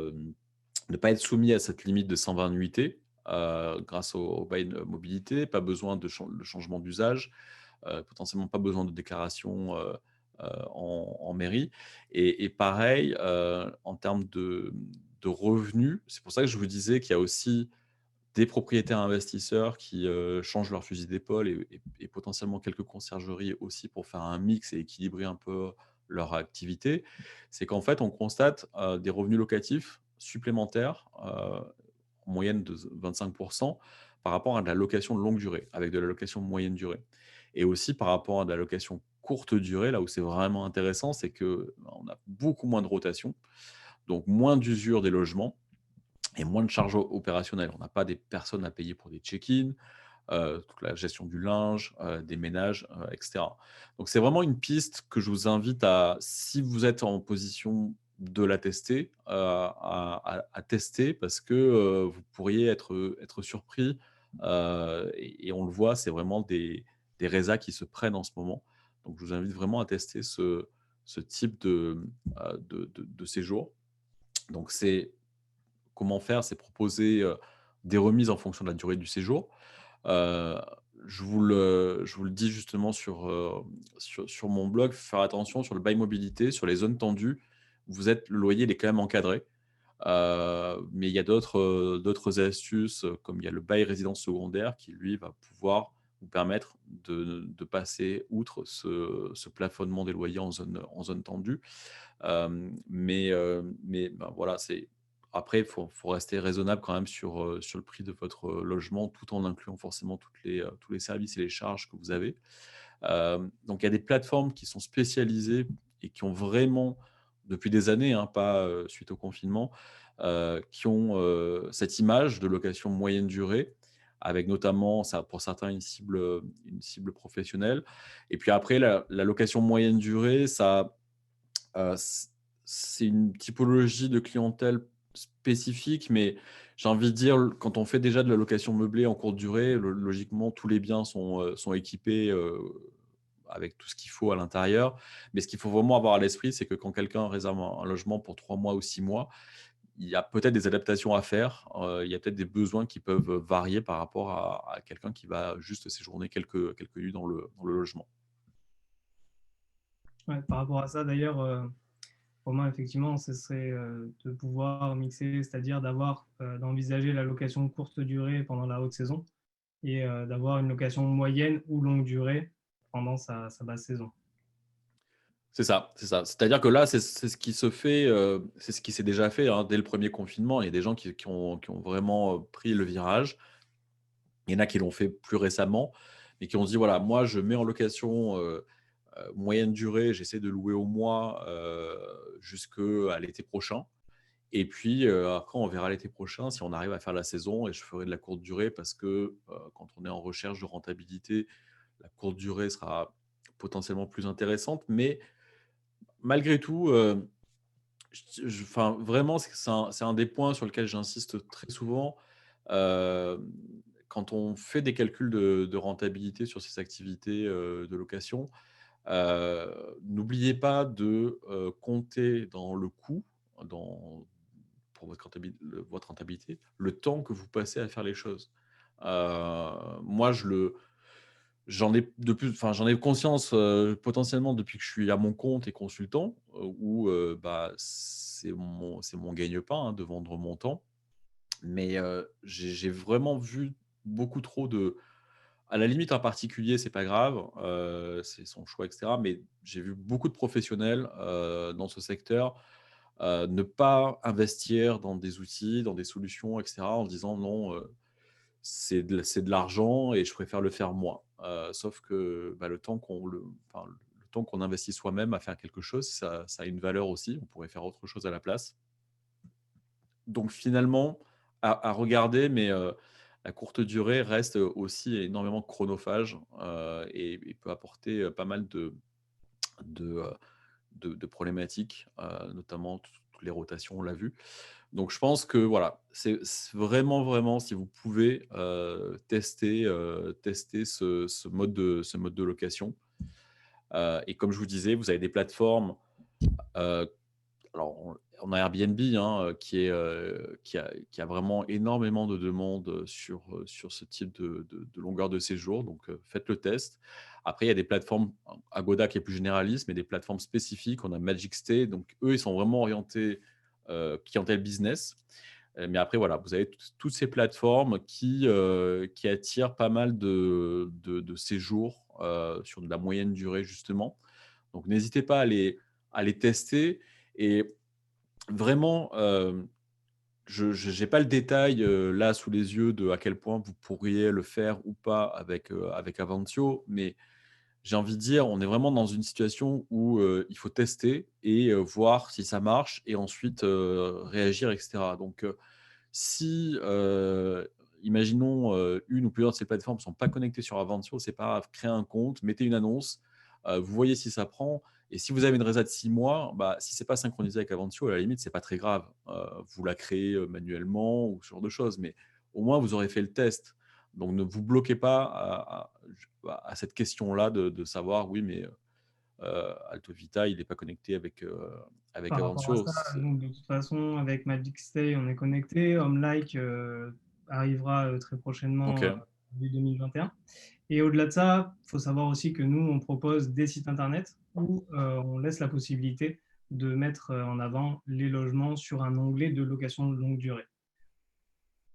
ne pas être soumis à cette limite de 120 nuitées, grâce au bail mobilité, pas besoin de changement d'usage, potentiellement pas besoin de déclaration, en mairie et pareil, en termes de revenus. C'est pour ça que je vous disais qu'il y a aussi des propriétaires investisseurs qui, changent leur fusil d'épaule et potentiellement quelques conciergeries aussi pour faire un mix et équilibrer un peu leur activité. C'est qu'en fait, on constate, des revenus locatifs supplémentaires, en moyenne de 25 par rapport à de la location de longue durée, avec de la location de moyenne durée. Et aussi par rapport à de la location courte durée, là où c'est vraiment intéressant, c'est qu'on a beaucoup moins de rotation, donc moins d'usure des logements et moins de charges opérationnelles. On n'a pas des personnes à payer pour des check-in, toute la gestion du linge, des ménages, et cetera. Donc c'est vraiment une piste que je vous invite si vous êtes en position de la tester, à tester parce que, vous pourriez être surpris, et on le voit, c'est vraiment des résas qui se prennent en ce moment. Donc je vous invite vraiment à tester ce type de séjour. Donc c'est comment faire? C'est proposer, des remises en fonction de la durée du séjour. Heu, je vous le dis justement sur mon blog, faire attention sur le bail mobilité, sur les zones tendues, le loyer il est quand même encadré. Mais il y a d'autres astuces, comme il y a le bail résidence secondaire qui lui va pouvoir vous permettre de passer outre ce plafonnement des loyers en zone tendue. Mais ben, voilà, après, il faut rester raisonnable quand même sur le prix de votre logement, tout en incluant forcément tous les services et les charges que vous avez. Donc il y a des plateformes qui sont spécialisées et qui ont vraiment, depuis des années, hein, pas, suite au confinement, qui ont, cette image de location moyenne durée, avec notamment, ça pour certains, une cible professionnelle. Et puis après la location moyenne durée, ça, c c'est une typologie de clientèle spécifique, mais j'ai envie de dire, quand on fait déjà de la location meublée en courte durée, logiquement, tous les biens sont équipés, avec tout ce qu'il faut à l'intérieur. Mais ce qu'il faut vraiment avoir à l'esprit, c'est que quand quelqu'un réserve un logement pour 3 mois ou 6 mois, il y a peut-être des adaptations à faire, il y a peut-être des besoins qui peuvent varier par rapport à quelqu'un qui va juste séjourner quelques nuits dans le logement. Ouais, par rapport à ça, d'ailleurs, Romain, effectivement, ce serait de pouvoir mixer, c'est-à-dire d'envisager la location courte durée pendant la haute saison et d'avoir une location moyenne ou longue durée pendant sa basse saison. C'est ça, c'est ça. C'est-à-dire que là, c'est ce qui se fait, c'est ce qui s'est déjà fait, hein, dès le premier confinement. Il y a des gens qui ont vraiment, pris le virage. Il y en a qui l'ont fait plus récemment, mais qui ont dit: «Voilà, moi, je mets en location, moyenne durée, j'essaie de louer au mois, jusqu'à l'été prochain et puis, après on verra l'été prochain si on arrive à faire la saison et je ferai de la courte durée» parce que, quand on est en recherche de rentabilité, la courte durée sera potentiellement plus intéressante. Mais malgré tout, enfin, vraiment, c'est un des points sur lequel j'insiste très souvent. Hem, Quand on fait des calculs de rentabilité sur ces activités, de location, n'oubliez pas de, compter dans le coût, dans pour votre rentabilité, le temps que vous passez à faire les choses. Moi, j'en ai conscience, potentiellement depuis que je suis à mon compte et consultant, où, bah, c'est mon gagne-pain, hein, de vendre mon temps. Mais, j'ai vraiment vu beaucoup trop à la limite, un particulier, c'est pas grave, c'est son choix et cetera, mais j'ai vu beaucoup de professionnels, dans ce secteur, ne pas investir dans des outils, dans des solutions et cetera, en disant: «Non, c'est de l'argent et je préfère le faire moi». Sauf que, bah, le temps qu'on investit soi-même à faire quelque chose, ça a une valeur aussi. On pourrait faire autre chose à la place. Donc finalement, à regarder, mais la courte durée reste aussi énormément chronophage, et peut apporter, pas mal de, de problématiques, notamment toutes les rotations, on l'a vu. Donc je pense que voilà, c'est vraiment, vraiment si vous pouvez, tester ce mode de location. Et comme je vous disais, vous avez des plateformes, heu alors, on a Airbnb, hein, qui a vraiment énormément de demandes, sur ce type de longueur de séjour, donc faites le test. Après, il y a des plateformes, Agoda qui est plus généraliste, mais des plateformes spécifiques. On a Magic Stay, donc eux, ils sont vraiment orientés, clientèle business. Mais après, voilà, vous avez toutes ces plateformes qui attirent pas mal de séjours, sur de la moyenne durée, justement. Donc n'hésitez pas à les tester et vraiment, je n'ai pas le détail, là sous les yeux de à quel point vous pourriez le faire ou pas avec Avantio, mais j'ai envie de dire, on est vraiment dans une situation où, il faut tester et voir si ça marche et ensuite, réagir et cetera. Donc, si, imaginons, une ou plusieurs de ces plateformes ne sont pas connectées sur Avantio, c'est pas grave, créez un compte, mettez une annonce, vous voyez si ça prend et si vous avez une résa de 6 mois, bah, si c'est pas synchronisé avec Avantio, à la limite, c'est pas très grave. Vous la créez, manuellement ou ce genre de choses, mais au moins vous aurez fait le test. Donc ne vous bloquez pas à cette question-là de savoir: «Oui, mais Alto Vita, il n'est pas connecté avec Par rapport à Avantio». ça, nous, de toute façon, avec Magic Stay, on est connecté. HomeLike arrivera très prochainement, OK. début 2021. Et au-delà de ça, il faut savoir aussi que nous, on propose des sites internet où on laisse la possibilité de mettre en avant les logements sur un onglet de location de longue durée.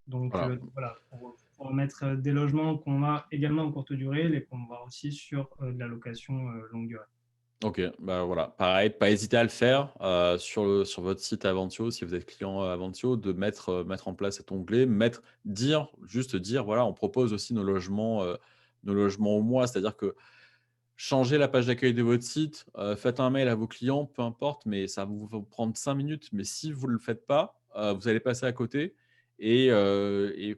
Donc Voilà. voilà, pour pour mettre des logements qu'on a également en courte durée, les promouvoir aussi sur de la location longue durée. OK, bah, voilà, pareil, pas hésiter à le faire, sur votre site Aventio, si vous êtes client, Aventio, de mettre en place cet onglet, juste dire: «Voilà, on propose aussi nos logements au mois». C'est-à-dire que changez la page d'accueil de votre site, faites un mail à vos clients, peu importe, mais ça va vous prendre 5 minutes, mais si vous ne le faites pas, vous allez passer à côté et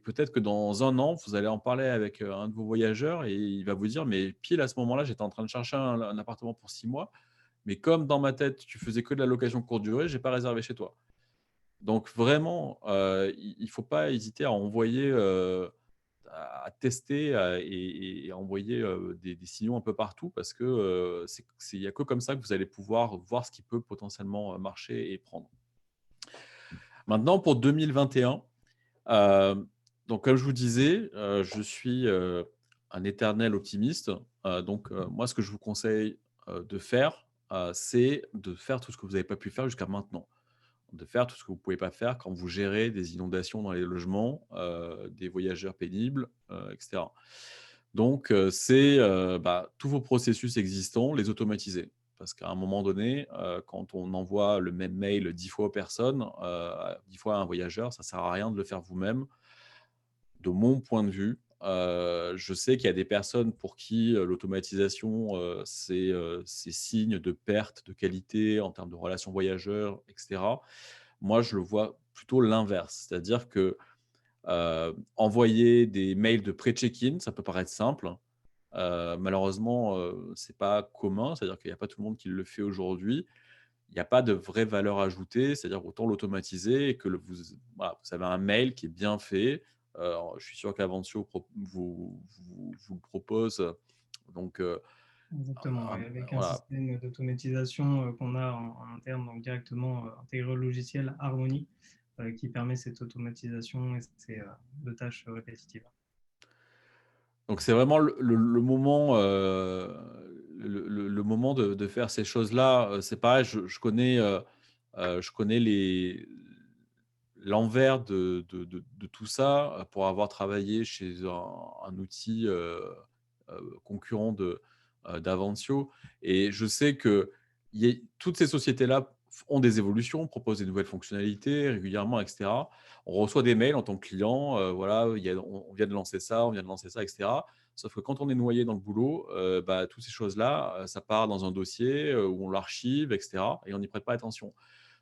peut-être que dans un an, vous allez en parler avec, un de vos voyageurs et il va vous dire: «Mais pile à ce moment-là, j'étais en train de chercher un appartement pour 6 mois, mais comme dans ma tête, tu faisais que de la location courte durée, j'ai pas réservé chez toi». Donc vraiment, il faut pas hésiter à envoyer, à tester, et à envoyer, des signaux un peu partout parce que, il y a que comme ça que vous allez pouvoir voir ce qui peut potentiellement, marcher et prendre. Maintenant pour 2021, donc comme je vous disais, je suis, un éternel optimiste, donc moi ce que je vous conseille, de faire, c'est de faire tout ce que vous n'avez pas pu faire jusqu'à maintenant. De faire tout ce que vous ne pouvez pas faire quand vous gérez des inondations dans les logements, des voyageurs pénibles, et cetera. Donc c'est, tous vos processus existants, les automatiser. Parce qu'à un moment donné, quand on envoie le même mail 10 fois aux personnes, 10 fois à un voyageur, ça ne sert à rien de le faire vous-même. De mon point de vue, je sais qu'il y a des personnes pour qui, l'automatisation, c'est signe de perte de qualité en termes de relations voyageurs et cetera. Moi, je le vois plutôt l'inverse, c'est-à-dire que, envoyer des mails de pré-check-in, ça peut paraître simple. Malheureusement, c'est pas commun, c'est-à-dire qu'il y a pas tout le monde qui le fait aujourd'hui. Il y a pas de vraie valeur ajoutée, c'est-à-dire autant l'automatiser et que voilà, vous avez un mail qui est bien fait. Je suis sûr qu'Aventio vous le propose, donc Exactement, ouais, avec un voilà. système d'automatisation qu'on a en interne, donc directement intégré au logiciel Harmony, qui permet cette automatisation et de tâches répétitives. Donc c'est vraiment le moment, le moment de faire ces choses-là, c'est pareil, je connais l'envers de tout ça, pour avoir travaillé chez un outil, concurrent d'Aventio et je sais que toutes ces sociétés-là ont des évolutions, proposent des nouvelles fonctionnalités régulièrement et cetera. On reçoit des mails en tant que client, voilà, on vient de lancer ça, on vient de lancer ça et cetera. Sauf que quand on est noyé dans le boulot, toutes ces choses-là, ça part dans un dossier, où on l'archive et cetera et on n'y prête pas attention.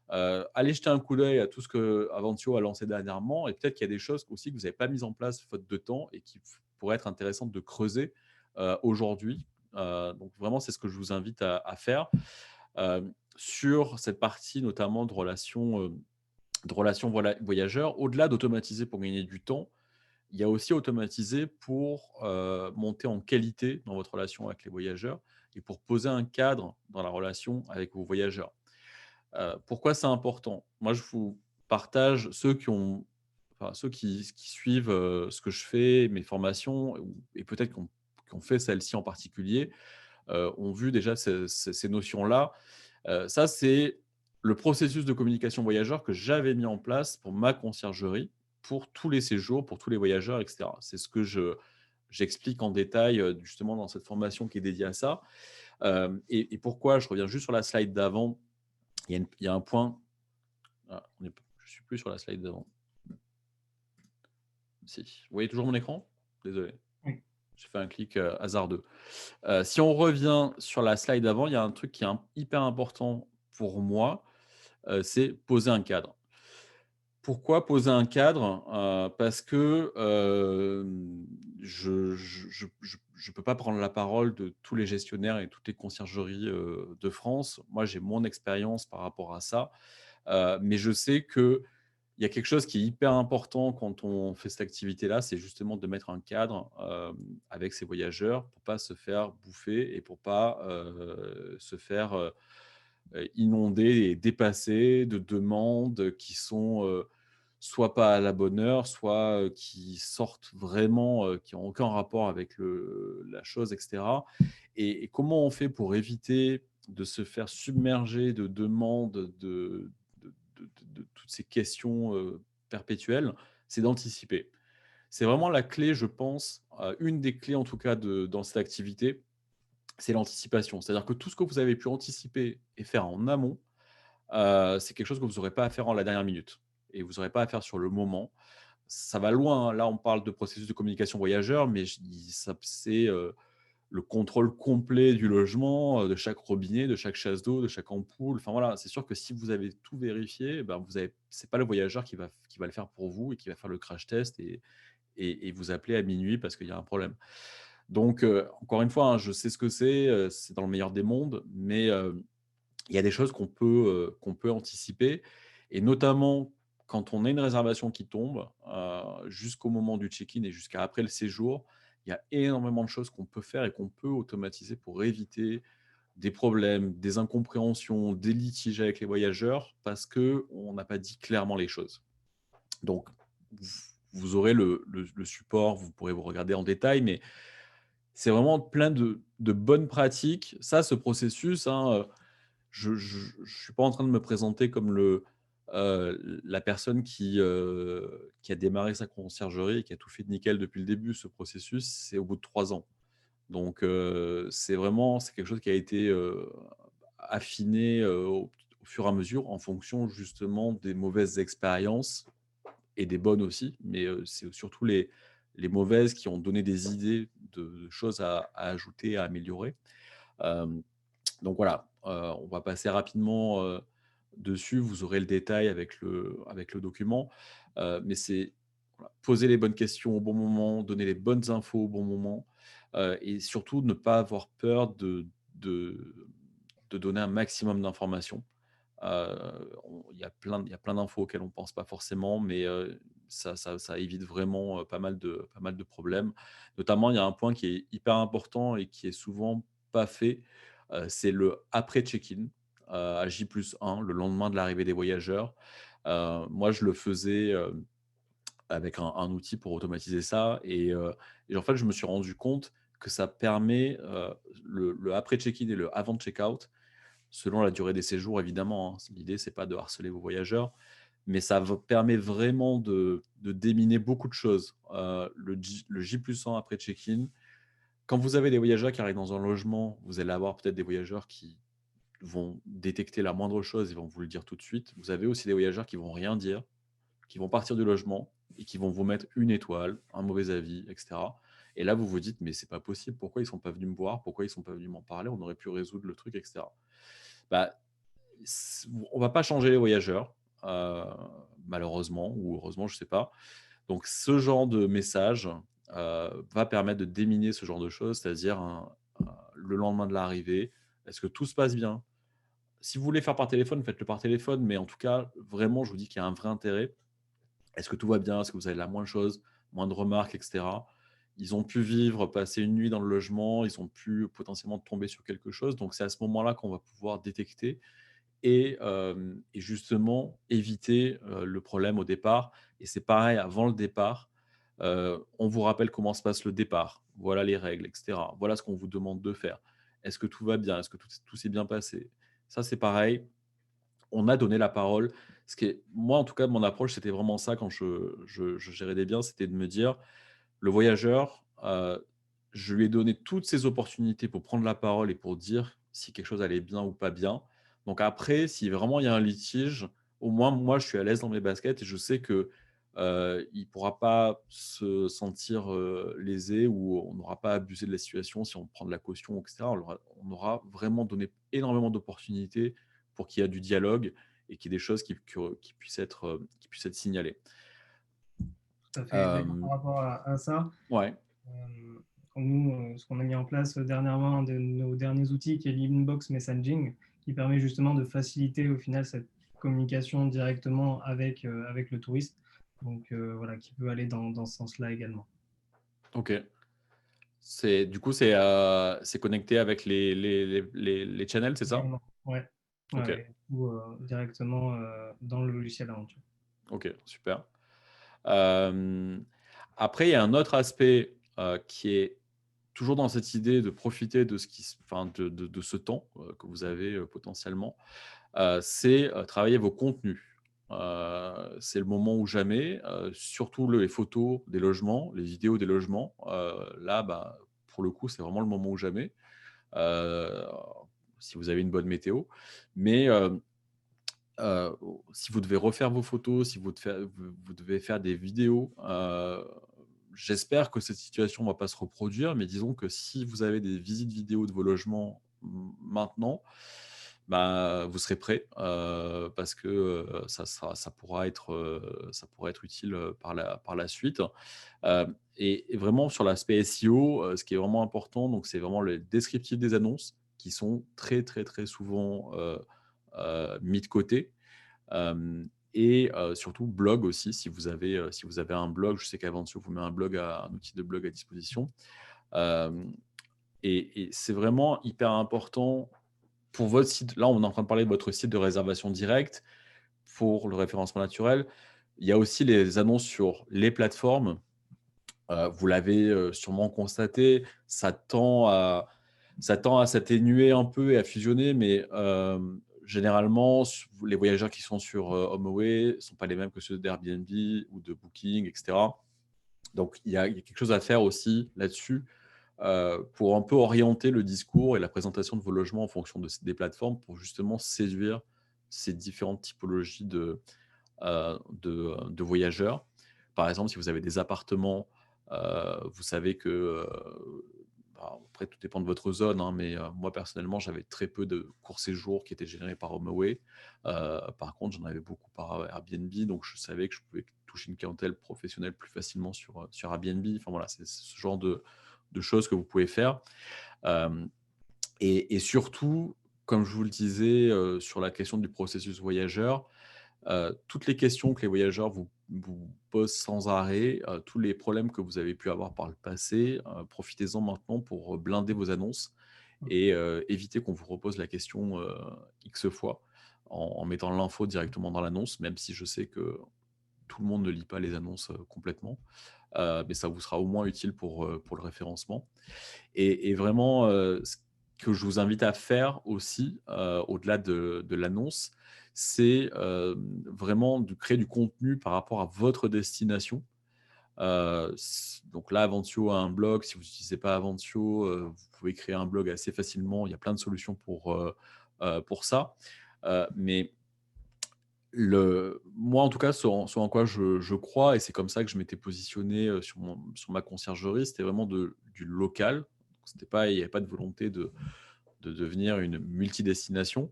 Allez jeter un coup d'œil à tout ce que Aventio a lancé dernièrement et peut-être qu'il y a des choses aussi que vous n'avez pas mises en place faute de temps et qui pourraient être intéressantes de creuser, aujourd'hui. Donc vraiment, c'est ce que je vous invite à faire. Sur cette partie notamment de relations voyageurs, au-delà d'automatiser pour gagner du temps, il y a aussi automatiser pour, monter en qualité dans votre relation avec les voyageurs et pour poser un cadre dans la relation avec vos voyageurs. Pourquoi c'est important? Moi, je vous partage ceux qui suivent, ce que je fais, mes formations et peut-être qui ont fait celle-ci en particulier, ont vu déjà ces notions-là. Ça, c'est le processus de communication voyageur que j'avais mis en place pour ma conciergerie, pour tous les séjours, pour tous les voyageurs et cetera. C'est ce que j'explique en détail, justement dans cette formation qui est dédiée à ça. Et pourquoi? Je reviens juste sur la slide d'avant. Il y a un point. Je suis plus sur la slide d'avant. Si. Vous voyez toujours mon écran? Désolé, Oui. j'ai fait un clic, hasardeux. Si on revient sur la slide d'avant, il y a un truc qui est hyper important pour moi, c'est poser un cadre. Pourquoi poser un cadre? Parce que, je peux pas prendre la parole de tous les gestionnaires et toutes les conciergeries, de France. Moi, j'ai mon expérience par rapport à ça, mais je sais qu'il y a quelque chose qui est hyper important quand on fait cette activité-là, c'est justement de mettre un cadre, avec ses voyageurs pour pas se faire bouffer et pour pas, se faire, inonder et dépasser de demandes qui sont, soit pas à la bonne heure, soit, qui sortent vraiment, qui ont aucun rapport avec la chose et cetera et comment on fait pour éviter de se faire submerger de demandes de toutes ces questions, perpétuelles? C'est d'anticiper. C'est vraiment la clé, je pense, une des clés en tout cas dans cette activité, c'est l'anticipation. C'est-à-dire que tout ce que vous avez pu anticiper et faire en amont, c'est quelque chose que vous n'aurez pas à faire en la dernière minute et vous n'aurez pas à faire sur le moment. Ça va loin, hein. Là, on parle de processus de communication voyageur, mais je dis ça c'est, le contrôle complet du logement, de chaque robinet, de chaque chasse d'eau, de chaque ampoule. Enfin voilà, c'est sûr que si vous avez tout vérifié, ben, c'est pas le voyageur qui va le faire pour vous et qui va faire le crash test et vous appeler à minuit parce qu'il y a un problème. Donc, encore une fois, hein, je sais ce que c'est dans le meilleur des mondes, mais il y a des choses qu'on peut anticiper et notamment quand on a une réservation qui tombe, jusqu'au moment du check-in et jusqu'à après le séjour, il y a énormément de choses qu'on peut faire et qu'on peut automatiser pour éviter des problèmes, des incompréhensions, des litiges avec les voyageurs parce qu'on n'a pas dit clairement les choses. Donc, vous aurez le support, vous pourrez vous regarder en détail, mais c'est vraiment plein de bonnes pratiques. Ça, ce processus, hein, je suis pas en train de me présenter comme la personne qui a démarré sa conciergerie et qui a tout fait de nickel depuis le début. Ce processus, c'est au bout de 3 ans. Donc c'est quelque chose qui a été, affiné, au fur et à mesure en fonction justement des mauvaises expériences et des bonnes aussi, mais c'est surtout les mauvaises qui ont donné des idées de choses à ajouter, à améliorer. Hem, donc voilà, on va passer rapidement, dessus. Vous aurez le détail avec le document, mais c'est voilà, poser les bonnes questions au bon moment, donner les bonnes infos au bon moment, et surtout ne pas avoir peur de de donner un maximum d'informations. Il y a plein d'infos auxquelles on ne pense pas forcément, mais ça évite vraiment, pas mal de problèmes. Notamment, il y a un point qui est hyper important et qui est souvent pas fait, c'est le après check-in, à J+1, le lendemain de l'arrivée des voyageurs. Moi, je le faisais, avec un outil pour automatiser ça et en fait, je me suis rendu compte que ça permet, le après check-in et le avant check-out, selon la durée des séjours évidemment, hein. L'idée, c'est pas de harceler vos voyageurs, mais ça v permet vraiment de déminer beaucoup de choses. Le J+1 après check-in, quand vous avez des voyageurs qui arrivent dans un logement, vous allez avoir peut-être des voyageurs qui vont détecter la moindre chose, ils vont vous le dire tout de suite. Vous avez aussi des voyageurs qui vont rien dire, qui vont partir du logement et qui vont vous mettre une étoile, un mauvais avis, et cetera. Et là, vous vous dites: «Mais c'est pas possible, pourquoi ils sont pas venus me voir? Pourquoi ils sont pas venus m'en parler? On aurait pu résoudre le truc», et cetera. Bah, on va pas changer les voyageurs, malheureusement ou heureusement, je sais pas. Donc ce genre de message, va permettre de déminer ce genre de choses, c'est-à-dire le lendemain de l'arrivée, est-ce que tout se passe bien? Si vous voulez faire par téléphone, faites-le par téléphone, mais en tout cas, vraiment, je vous dis qu'il y a un vrai intérêt. Est-ce que tout va bien? Est-ce que vous avez la moindre chose, moindre remarque, et cetera? Ils ont pu vivre, passer une nuit dans le logement, ils ont pu potentiellement tomber sur quelque chose, donc c'est à ce moment-là qu'on va pouvoir détecter et justement éviter, le problème au départ et c'est pareil avant le départ, on vous rappelle comment se passe le départ. Voilà les règles et cetera. Voilà ce qu'on vous demande de faire. Est-ce que tout va bien? Est-ce que tout s'est bien passé? Ça, c'est pareil, on a donné la parole. Ce qui est moi, en tout cas, mon approche, c'était vraiment ça quand je gérais des biens, c'était de me dire: «Le voyageur, je lui ai donné toutes ces opportunités pour prendre la parole et pour dire si quelque chose allait bien ou pas bien. Donc après, si vraiment il y a un litige, au moins moi, je suis à l'aise dans mes baskets et je sais que, il pourra pas se sentir, lésé ou on n'aura pas abusé de la situation si on prend de la caution et cetera. On aura vraiment donné énormément d'opportunités pour qu'il y ait du dialogue et qu'il y ait des choses qui puissent être signalées. Tout à fait. D'ailleurs, par Hem, rapport à ça, ouais, comme nous, ce qu'on a mis en place dernièrement, un de nos derniers outils qui est l'Inbox Messaging, qui permet justement de faciliter au final cette communication directement avec le touriste. Donc voilà, qui peut aller dans ce sens-là également. OK. C'est connecté avec les channels, c'est ça? Également, ouais. Ouais, OK, ouais, ou directement dans le logiciel Aventure. OK, super. Hem, Après, il y a un autre aspect, qui est toujours dans cette idée de profiter de ce qui se enfin de ce temps, que vous avez, potentiellement, c'est, travailler vos contenus. C'est le moment ou jamais, surtout les photos des logements, les vidéos des logements. Là, bah, pour le coup, c'est vraiment le moment ou jamais, heu, si vous avez une bonne météo. Mais Heu, si vous devez refaire vos photos, si vous devez faire des vidéos, j'espère que cette situation ne va pas se reproduire, mais disons que si vous avez des visites vidéo de vos logements maintenant, bah, vous serez prêts, parce que, ça pourra être utile, par la suite. Et vraiment sur l'aspect SEO, ce qui est vraiment important, donc c'est vraiment le descriptif des annonces qui sont très, très, très souvent, mis de côté. Et surtout blog aussi, si vous avez un blog, je sais qu'Aventure vous met un outil de blog à disposition. Hem et c'est vraiment hyper important pour votre site. Là, on est en train de parler de votre site de réservation directe pour le référencement naturel. Il y a aussi les annonces sur les plateformes. Vous l'avez, sûrement constaté, ça tend à s'atténuer un peu et à fusionner, mais généralement, les voyageurs qui sont sur HomeAway ne sont pas les mêmes que ceux d'Airbnb ou de Booking, et cetera. Donc il y a quelque chose à faire aussi là-dessus, pour un peu orienter le discours et la présentation de vos logements en fonction des plateformes pour justement séduire ces différentes typologies de voyageurs. Par exemple, si vous avez des appartements, vous savez que, bah, après tout dépend de votre zone, hein, mais moi personnellement, j'avais très peu de courts séjours qui étaient générés par HomeAway. Par contre, j'en avais beaucoup par Airbnb, donc je savais que je pouvais toucher une clientèle professionnelle plus facilement sur Airbnb. Enfin voilà, c'est ce genre de choses que vous pouvez faire. Hem et surtout, comme je vous le disais, sur la question du processus voyageur, toutes les questions que les voyageurs vous posent sans arrêt, tous les problèmes que vous avez pu avoir par le passé, profitez-en maintenant pour blinder vos annonces et éviter qu'on vous repose la question, X fois en mettant l'info directement dans l'annonce, même si je sais que tout le monde ne lit pas les annonces, complètement. Mais ça vous sera au moins utile pour le référencement. Et vraiment, ce que je vous invite à faire aussi, au-delà de l'annonce, c'est, vraiment de créer du contenu par rapport à votre destination. Donc là, Aventio a un blog. Si vous n'utilisez pas Aventio, vous pouvez créer un blog assez facilement. Il y a plein de solutions pour ça. Mais moi, en tout cas, ce en quoi je crois et c'est comme ça que je m'étais positionné, sur ma conciergerie, c'était vraiment du local. C'était pas Il y avait pas de volonté de devenir une multidestination.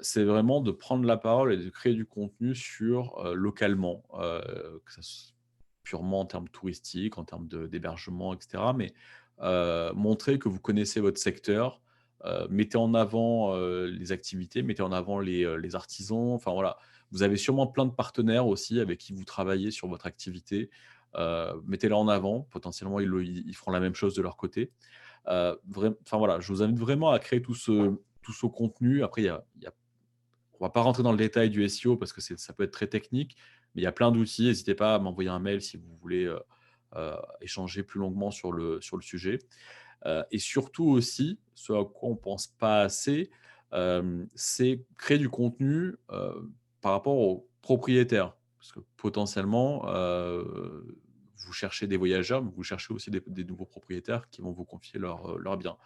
C'est vraiment de prendre la parole et de créer du contenu sur, localement, que ça s purement en termes touristiques, en termes d'hébergement, et cetera. Mais, montrer que vous connaissez votre secteur, mettez en avant, les activités, mettez en avant les artisans, enfin voilà. Vous avez sûrement plein de partenaires aussi avec qui vous travaillez sur votre activité. Mettez-les en avant, potentiellement ils feront la même chose de leur côté. Enfin voilà, je vous invite vraiment à créer tout ce contenu. Après, on va pas rentrer dans le détail du SEO parce que ça peut être très technique, mais il y a plein d'outils. N'hésitez pas à m'envoyer un mail si vous voulez échanger plus longuement sur le sujet. Et surtout aussi, ce à quoi on ne pense pas assez, c'est créer du contenu par rapport aux propriétaires. Parce que potentiellement, vous cherchez des voyageurs, mais vous cherchez aussi des nouveaux propriétaires qui vont vous confier leurs biens.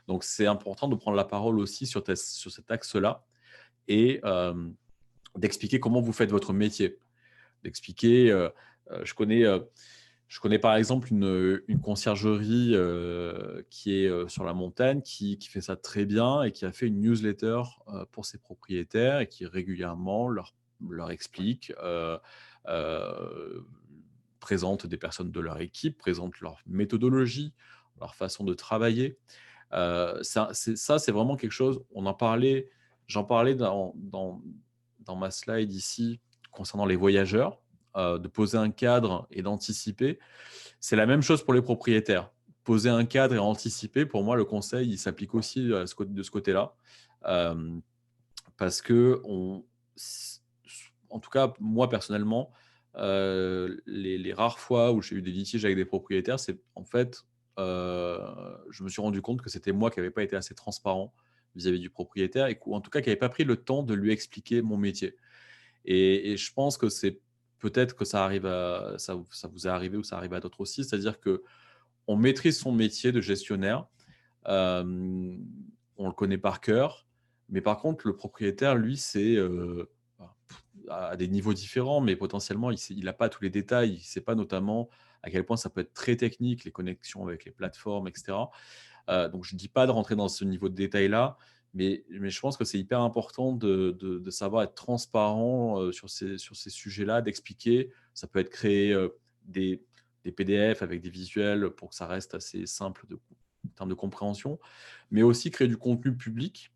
Donc, c'est important de prendre la parole aussi sur cet axe-là et d'expliquer comment vous faites votre métier. D'expliquer, je connais, je connais par exemple une conciergerie, qui est, sur la montagne, qui fait ça très bien et qui a fait une newsletter, pour ses propriétaires et qui régulièrement leur explique, heu, présente des personnes de leur équipe, présente leur méthodologie, leur façon de travailler. C'est vraiment quelque chose, j'en parlais dans ma slide ici concernant les voyageurs, de poser un cadre et d'anticiper. C'est la même chose pour les propriétaires. Poser un cadre et anticiper, pour moi, le conseil, il s'applique aussi de ce côté-là. Hem, Parce que en tout cas, moi personnellement, les rares fois où j'ai eu des litiges avec des propriétaires, c'est en fait, je me suis rendu compte que c'était moi qui n'avais pas été assez transparent vis-à-vis du propriétaire ou en tout cas qui n'avais pas pris le temps de lui expliquer mon métier. Et je pense que c'est peut-être que ça vous est arrivé ou ça arrive à d'autres aussi, c'est-à-dire que on maîtrise son métier de gestionnaire, hem, on le connaît par cœur, mais par contre le propriétaire lui c'est, à des niveaux différents, mais potentiellement il n'a pas tous les détails. Il ne sait pas notamment à quel point ça peut être très technique, les connexions avec les plateformes et cetera. Donc je ne dis pas de rentrer dans ce niveau de détail-là, mais je pense que c'est hyper important de savoir être transparent, sur ces sujets-là, d'expliquer. Ça peut être créer, des PDF avec des visuels pour que ça reste assez simple en termes de compréhension, mais aussi créer du contenu public,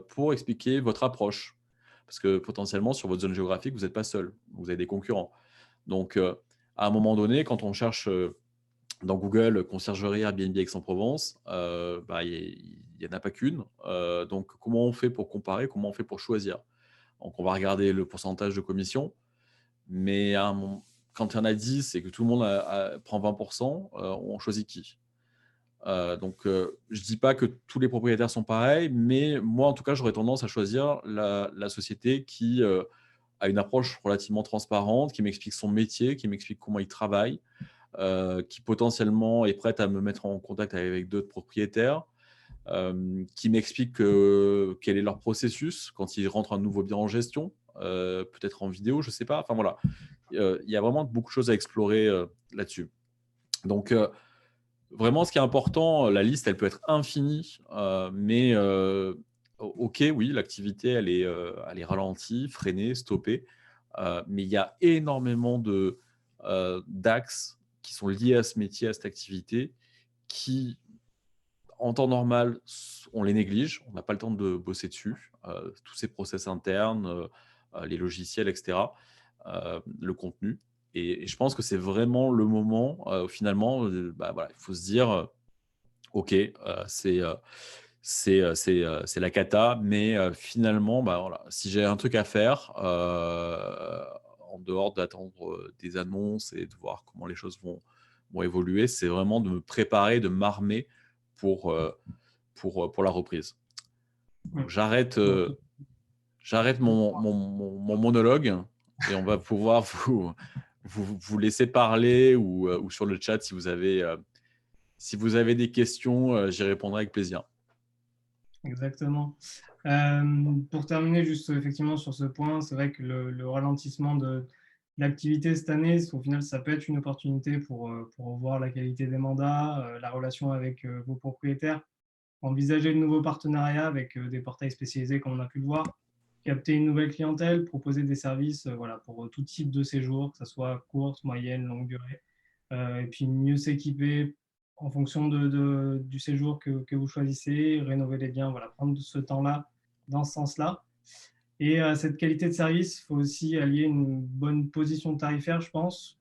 pour expliquer votre approche. Parce que potentiellement sur votre zone géographique, vous n'êtes pas seul, vous avez des concurrents. Donc, à un moment donné, quand on cherche, dans Google, conciergerie Airbnb Aix-en-Provence, bah, il y en a pas qu'une. Donc comment on fait pour comparer? Comment on fait pour choisir? Donc on va regarder le pourcentage de commission, mais à un mom quand il y en a 10 et que tout le monde prend 20, on choisit qui? Je dis pas que tous les propriétaires sont pareils, mais moi, en tout cas, j'aurais tendance à choisir la société qui, a une approche relativement transparente, qui m'explique son métier, qui m'explique comment il travaille, qui potentiellement est prête à me mettre en contact avec d'autres propriétaires, qui m'expliquent, quel est leur processus quand ils rentrent un nouveau bien en gestion, peut-être en vidéo, je ne sais pas. Enfin voilà, il y a vraiment beaucoup de choses à explorer, là-dessus. Donc, vraiment ce qui est important, la liste elle peut être infinie, mais OK, oui, l'activité elle est ralentie, freinée, stoppée, mais il y a énormément d'axes qui sont liés à ce métier, à cette activité, qui en temps normal, on les néglige, on n'a pas le temps de bosser dessus, tous ces process internes, les logiciels et cetera, le contenu, et je pense que c'est vraiment le moment, finalement, bah, voilà, il faut se dire, OK, c'est la cata, mais finalement, bah, voilà, si j'ai un truc à faire, en dehors d'attendre, des annonces et de voir comment les choses vont évoluer, c'est vraiment de me préparer, de m'armer pour, pour la reprise. Ouais. Donc Donc, j'arrête mon monologue et on va pouvoir vous laisser parler ou sur le chat si vous avez des questions, j'y répondrai avec plaisir. exactement. Pour terminer, juste effectivement sur ce point, c'est vrai que le ralentissement de l'activité cette année, au final, ça peut être une opportunité pour revoir la qualité des mandats, la relation avec vos propriétaires, envisager de nouveaux partenariats avec des portails spécialisés comme on a pu le voir, capter une nouvelle clientèle, proposer des services voilà, pour tout type de séjour, que ce soit courte, moyenne, longue durée, et puis mieux s'équiper en fonction du séjour que vous choisissez, rénover les biens, voilà, prendre ce temps-là dans ce sens-là. Et à cette qualité de service, il faut aussi allier une bonne position tarifaire, je pense.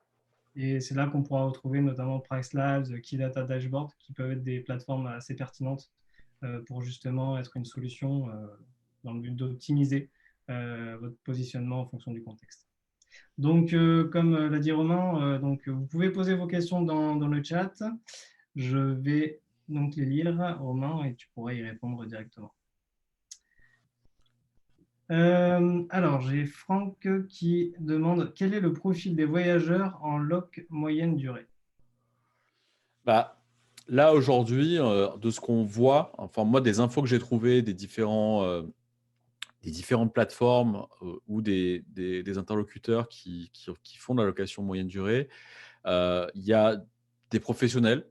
Et c'est là qu'on pourra retrouver notamment PriceLabs, Keydata Dashboard, qui peuvent être des plateformes assez pertinentes pour justement être une solution dans le but d'optimiser votre positionnement en fonction du contexte. Donc, comme l'a dit Romain, donc, vous pouvez poser vos questions dans le chat. Je vais donc les lire, Romain, et tu pourras y répondre directement. Alors, j'ai Franck qui demande quel est le profil des voyageurs en loc moyenne durée? Bah, là aujourd'hui, de ce qu'on voit, enfin moi des infos que j'ai trouvées des différentes plateformes, ou des interlocuteurs qui font de la location moyenne durée, il y a des professionnels,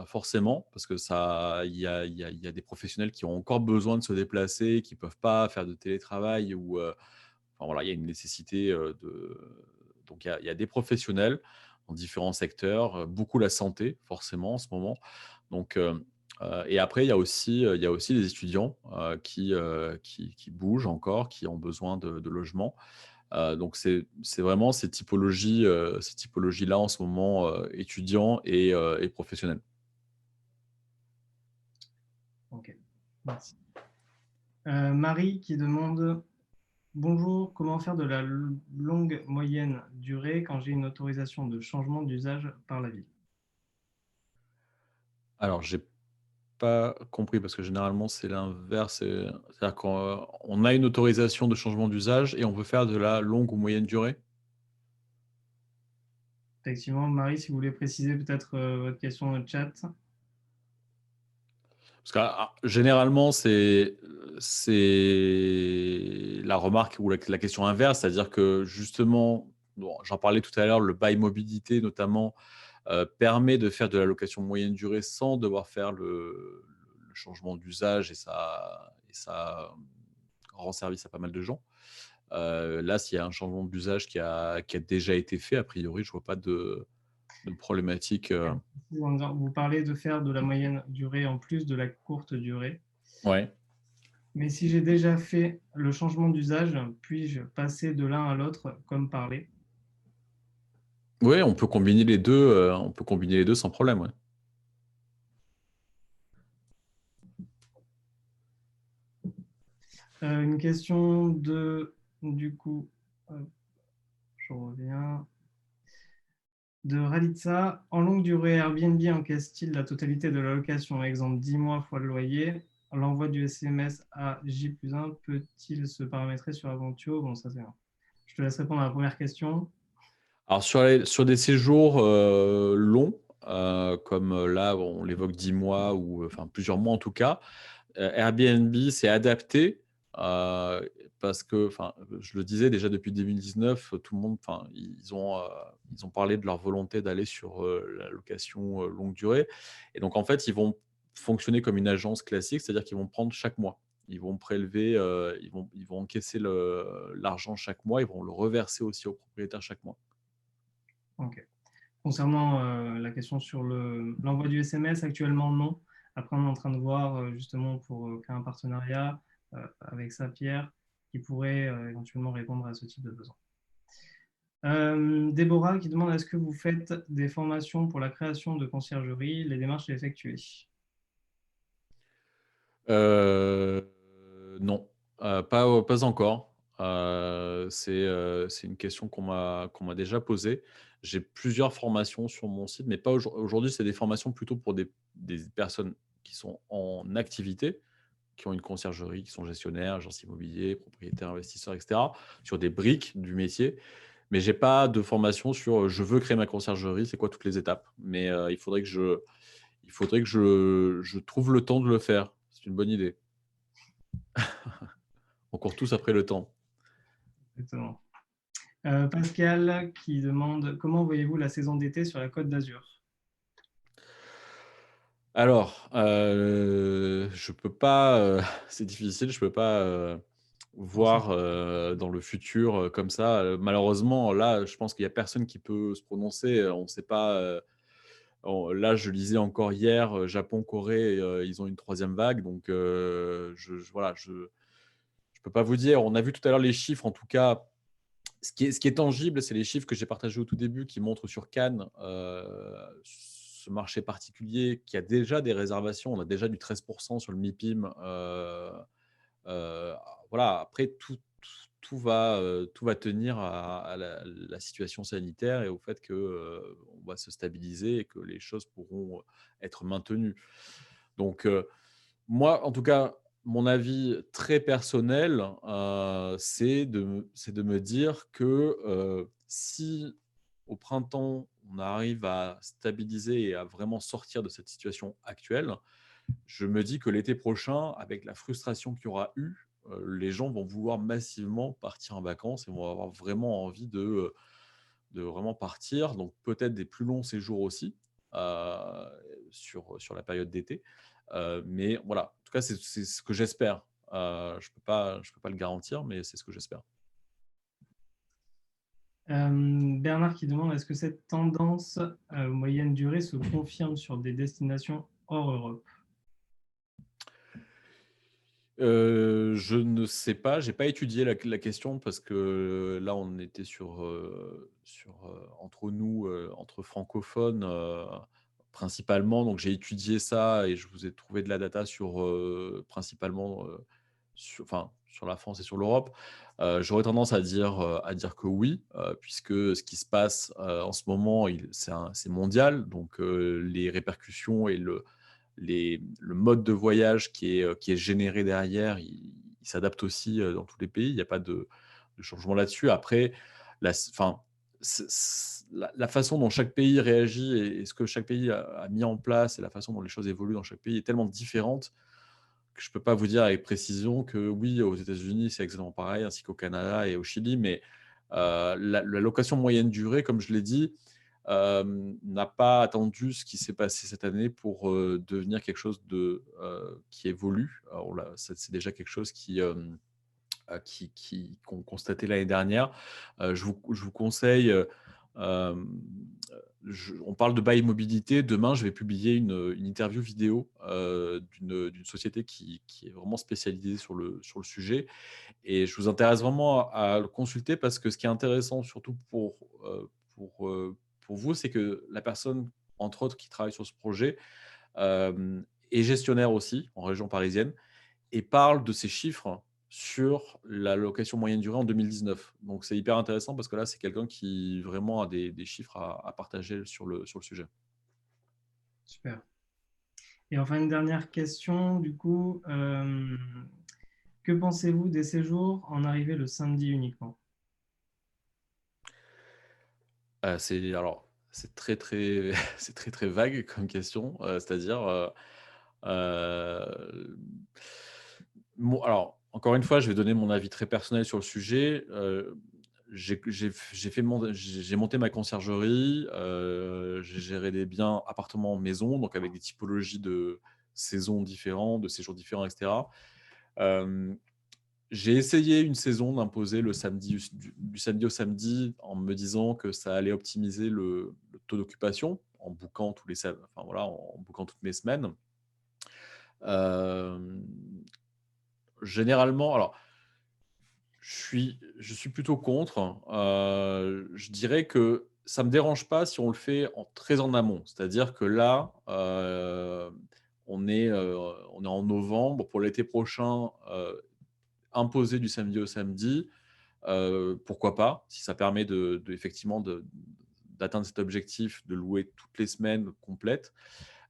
forcément, parce que ça il y a des professionnels qui ont encore besoin de se déplacer, qui ne peuvent pas faire de télétravail ou, enfin voilà, il y a une nécessité, donc il y a des professionnels dans différents secteurs, beaucoup la santé forcément en ce moment. Donc, et après il y a aussi des étudiants, qui bougent encore, qui ont besoin de logement. Donc c'est vraiment ces typologies-là en ce moment, étudiants et professionnels. Ok, merci. Marie qui demande bonjour, comment faire de la longue moyenne durée quand j'ai une autorisation de changement d'usage par la ville? Alors j'ai pas compris parce que généralement, c'est l'inverse. C'est-à-dire qu'on a une autorisation de changement d'usage et on peut faire de la longue ou moyenne durée? Effectivement, Marie, si vous voulez préciser peut-être votre question dans le chat. Parce que généralement, c'est la remarque ou la question inverse, c'est-à-dire que justement, bon, j'en parlais tout à l'heure, le bail mobilité notamment permet de faire de la location moyenne durée sans devoir faire le changement d'usage et ça rend service à pas mal de gens. Là, s'il y a un changement d'usage qui a déjà été fait, a priori, je ne vois pas de problématique. Vous parlez de faire de la moyenne durée en plus de la courte durée. Ouais. Mais si j'ai déjà fait le changement d'usage, puis-je passer de l'un à l'autre comme parler? Ouais, on peut combiner les deux. On peut combiner les deux sans problème. Ouais. Une question du coup, je reviens, de Ralitza. En longue durée, Airbnb encaisse-t-il la totalité de la location? Exemple 10 mois fois le loyer. L'envoi du SMS à J+1 peut-il se paramétrer sur Aventio? Bon, ça c'est bien. Je te laisse répondre à la première question. Alors, sur des séjours longs, comme là, on l'évoque 10 mois ou enfin plusieurs mois en tout cas, Airbnb s'est adapté parce que, enfin, je le disais déjà depuis 2019, tout le monde, enfin, ils ont parlé de leur volonté d'aller sur la location longue durée. Et donc, en fait, ils vont fonctionner comme une agence classique, c'est-à-dire qu'ils vont prendre chaque mois. Ils vont prélever, ils vont encaisser l'argent chaque mois, ils vont le reverser aussi au propriétaire chaque mois. Ok. Concernant la question sur l'envoi du SMS, actuellement, non. Après, on est en train de voir justement pour créer un partenariat avec Sapier qui pourrait éventuellement répondre à ce type de besoin. Déborah qui demande est-ce que vous faites des formations pour la création de conciergerie, les démarches effectuées? Non, pas encore. C'est une question qu'on m'a déjà posée. J'ai plusieurs formations sur mon site, mais pas aujourd'hui, c'est des formations plutôt pour des personnes qui sont en activité, qui ont une conciergerie, qui sont gestionnaires, agents immobiliers, propriétaires, investisseurs, et cetera, sur des briques du métier. Mais j'ai pas de formation sur, je veux créer ma conciergerie, c'est quoi toutes les étapes? Mais il faudrait que je trouve le temps de le faire. C'est une bonne idée. On court tous après le temps. Exactement. Pascal qui demande comment voyez-vous la saison d'été sur la Côte d'Azur? Alors, je peux pas, c'est difficile, je peux pas, voir, dans le futur, comme ça. Malheureusement, là, je pense qu'il y a personne qui peut se prononcer. On ne sait pas, là, je lisais encore hier, Japon, Corée, ils ont une troisième vague. Donc, voilà, je peux pas vous dire. On a vu tout à l'heure les chiffres, en tout cas. Ce qui est tangible, c'est les chiffres que j'ai partagés au tout début qui montrent sur Cannes, ce marché particulier qui a déjà des réservations. On a déjà du 13% sur le MIPIM. Heu, voilà, après tout va tenir à la situation sanitaire et au fait que, on va se stabiliser et que les choses pourront être maintenues. Donc, moi, en tout cas, mon avis très personnel, c'est de me dire que, si au printemps, on arrive à stabiliser et à vraiment sortir de cette situation actuelle, je me dis que l'été prochain, avec la frustration qu'il y aura eu, les gens vont vouloir massivement partir en vacances et vont avoir vraiment envie de vraiment partir. Donc peut-être des plus longs séjours aussi, heu, sur la période d'été. Mais voilà, en tout cas, c'est ce que j'espère. Je peux pas le garantir, mais c'est ce que j'espère. Bernard qui demande est-ce que cette tendance moyenne durée se confirme sur des destinations hors Europe? Je ne sais pas, j'ai pas étudié la question parce que là, on était entre nous, entre francophones, principalement. Donc j'ai étudié ça et je vous ai trouvé de la data sur, principalement, sur la France et sur l'Europe. J'aurais tendance à dire que oui, puisque ce qui se passe, en ce moment, c'est mondial. Donc les répercussions et le mode de voyage qui est généré derrière, il s'adapte aussi dans tous les pays. Il n'y a pas de changement là-dessus. Après, enfin, la façon dont chaque pays réagit et ce que chaque pays a mis en place et la façon dont les choses évoluent dans chaque pays est tellement différente que je ne peux pas vous dire avec précision que oui, aux États-Unis, c'est exactement pareil, ainsi qu'au Canada et au Chili, mais la location moyenne durée, comme je l'ai dit, n'a pas attendu ce qui s'est passé cette année pour devenir quelque chose qui évolue. Alors là, c'est déjà quelque chose qu'on constatait l'année dernière. Je vous conseille, hem, on parle de bail mobilité. Demain, je vais publier une interview vidéo d'une société qui est vraiment spécialisée sur le sujet. Et je vous intéresse vraiment à le consulter parce que ce qui est intéressant, surtout pour, pour vous, c'est que la personne, entre autres, qui travaille sur ce projet, hem, est gestionnaire aussi en région parisienne et parle de ces chiffres sur la location moyenne durée en 2019. Donc c'est hyper intéressant parce que là, c'est quelqu'un qui vraiment a des chiffres à partager sur le sujet. Super. Et enfin, une dernière question, du coup, que pensez-vous des séjours en arrivée le samedi uniquement? C'est très, très c'est très, très vague comme question, c'est-à-dire, heu, alors, encore une fois, je vais donner mon avis très personnel sur le sujet. J'ai monté ma conciergerie, j'ai géré des biens appartements, maison, donc avec des typologies de saisons différents, de séjours différents et cetera. Hem, j'ai essayé une saison d'imposer le samedi du samedi au samedi en me disant que ça allait optimiser le taux d'occupation en bookant tous les sam enfin voilà, en bookant toutes mes semaines. Hem, généralement alors je suis plutôt contre. Je dirais que ça me dérange pas si on le fait très en amont. C'est-à-dire que là, on est en novembre. Pour l'été prochain, imposer du samedi au samedi, pourquoi pas? Si ça permet effectivement d'atteindre cet objectif de louer toutes les semaines complètes.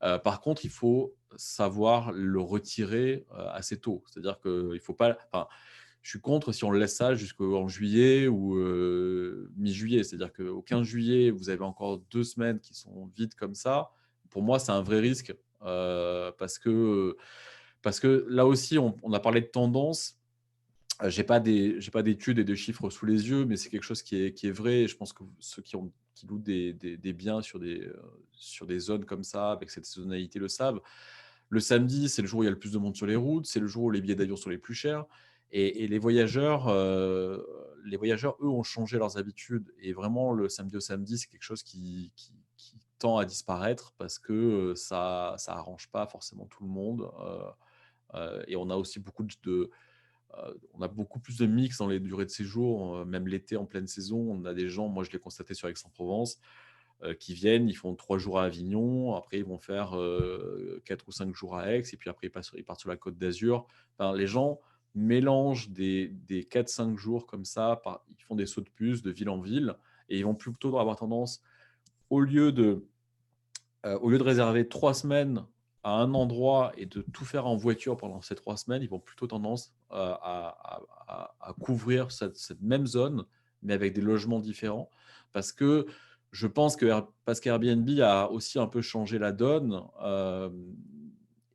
Par contre, il faut savoir le retirer, assez tôt. C'est-à-dire qu'il ne faut pas enfin, je suis contre si on le laisse ça jusqu'en juillet ou mi-juillet. C'est-à-dire qu'au 15 juillet, vous avez encore 2 semaines qui sont vides comme ça. Pour moi, c'est un vrai risque, parce que là aussi, on a parlé de tendance. J'ai pas d'études et de chiffres sous les yeux, mais c'est quelque chose qui est vrai et je pense que ceux qui louent des biens sur des zones comme ça, avec cette saisonnalité, le savent. Le samedi, c'est le jour où il y a le plus de monde sur les routes, c'est le jour où les billets d'avion sont les plus chers et les voyageurs, eux, ont changé leurs habitudes et vraiment le samedi au samedi, c'est quelque chose qui tend à disparaître parce que, ça arrange pas forcément tout le monde, et on a beaucoup plus de mix dans les durées de séjour, même l'été en pleine saison. On a des gens, moi je l'ai constaté sur Aix-en-Provence, qui viennent, ils font 3 jours à Avignon, après ils vont faire 4 ou 5 jours à Aix, et puis après ils partent sur la Côte d'Azur. Enfin, les gens mélangent des 4-5 jours comme ça, ils font des sauts de puce de ville en ville, et ils vont plutôt avoir tendance, au lieu de au lieu de réserver 3 semaines à un endroit et de tout faire en voiture pendant ces 3 semaines, ils vont plutôt tendance, à couvrir cette même zone, mais avec des logements différents. Parce que je pense parce qu'Airbnb a aussi un peu changé la donne,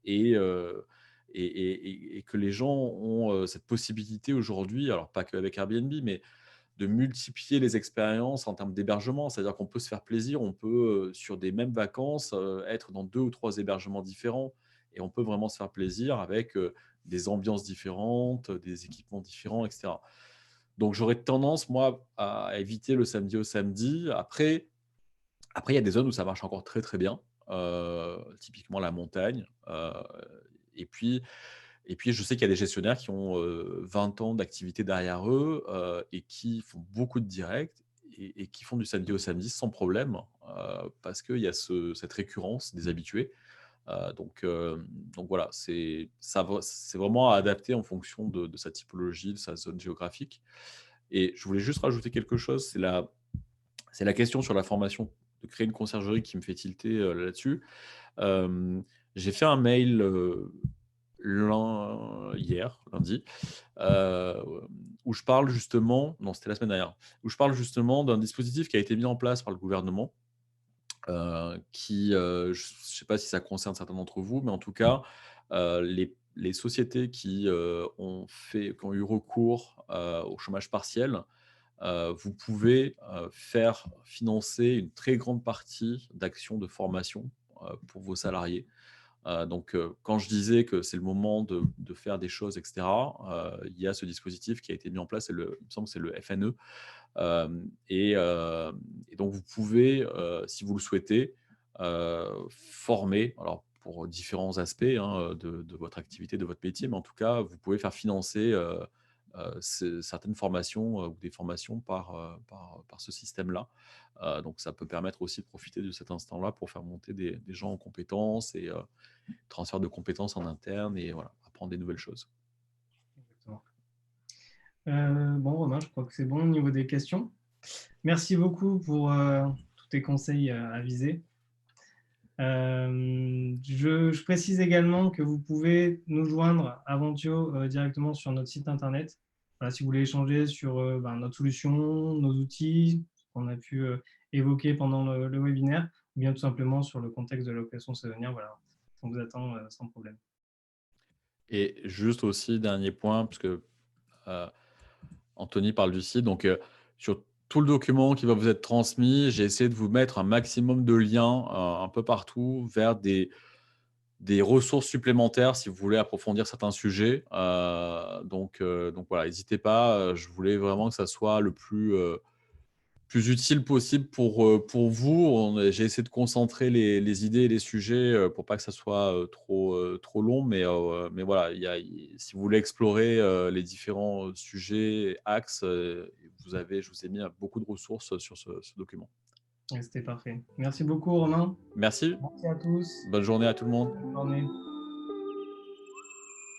et heu et que les gens ont, cette possibilité aujourd'hui, alors pas qu'avec Airbnb, mais de multiplier les expériences en termes d'hébergement. C'est-à-dire qu'on peut se faire plaisir, on peut, sur des mêmes vacances, être dans 2 ou 3 hébergements différents et on peut vraiment se faire plaisir avec, des ambiances différentes, des équipements différents et cetera. Donc j'aurais tendance, moi, à éviter le samedi au samedi. Après, il y a des zones où ça marche encore très, très bien, typiquement la montagne, et puis je sais qu'il y a des gestionnaires qui ont, 20 ans d'activité derrière eux, et qui font beaucoup de directs et qui font du samedi au samedi sans problème, parce qu'il y a cette récurrence des habitués. Donc voilà, c'est vraiment à adapter en fonction de sa typologie, de sa zone géographique. Et je voulais juste rajouter quelque chose, c'est la question sur la formation, de créer une conciergerie qui me fait tilter, là-dessus. Hem, J'ai fait un mail hier, lundi, heu, où je parle justement, non, c'était la semaine dernière, où je parle justement d'un dispositif qui a été mis en place par le gouvernement, je ne sais pas si ça concerne certains d'entre vous, mais en tout cas, les sociétés qui ont eu recours, au chômage partiel, vous pouvez, faire financer une très grande partie d'actions de formation, pour vos salariés. Quand je disais que c'est le moment de faire des choses et cetera, il y a ce dispositif qui a été mis en place, il me semble que c'est le FNE. Et donc vous pouvez, si vous le souhaitez, former, alors pour différents aspects, hein, de votre activité, de votre métier, mais en tout cas, vous pouvez faire financer, certaines formations, ou des formations par ce système-là. Donc ça peut permettre aussi de profiter de cet instant-là pour faire monter des gens en compétences et transfert de compétences en interne et voilà, apprendre des nouvelles choses. Exactement. Bon, Romain, je crois que c'est bon au niveau des questions. Merci beaucoup pour tous tes conseils avisés. Je précise également que vous pouvez nous joindre Aventio directement sur notre site internet. Voilà, si vous voulez échanger sur notre solution, nos outils, ce qu'on a pu évoquer pendant le webinaire, ou bien tout simplement sur le contexte de la location saisonnière, voilà, on vous attend sans problème. Et juste aussi, dernier point, puisque Anthony parle du site, donc sur tout le document qui va vous être transmis, j'ai essayé de vous mettre un maximum de liens un peu partout vers des ressources supplémentaires si vous voulez approfondir certains sujets. Donc voilà, n'hésitez pas. Je voulais vraiment que ça soit le plus utile possible pour vous. J'ai essayé de concentrer les idées et les sujets, pour pas que ça soit, trop long, mais voilà, si vous voulez explorer, les différents, sujets, axes, je vous ai mis, beaucoup de ressources, sur ce document. C'était parfait. Merci beaucoup, Romain. Merci, Merci à tous. bonne journée à tout le monde. Bonne journée.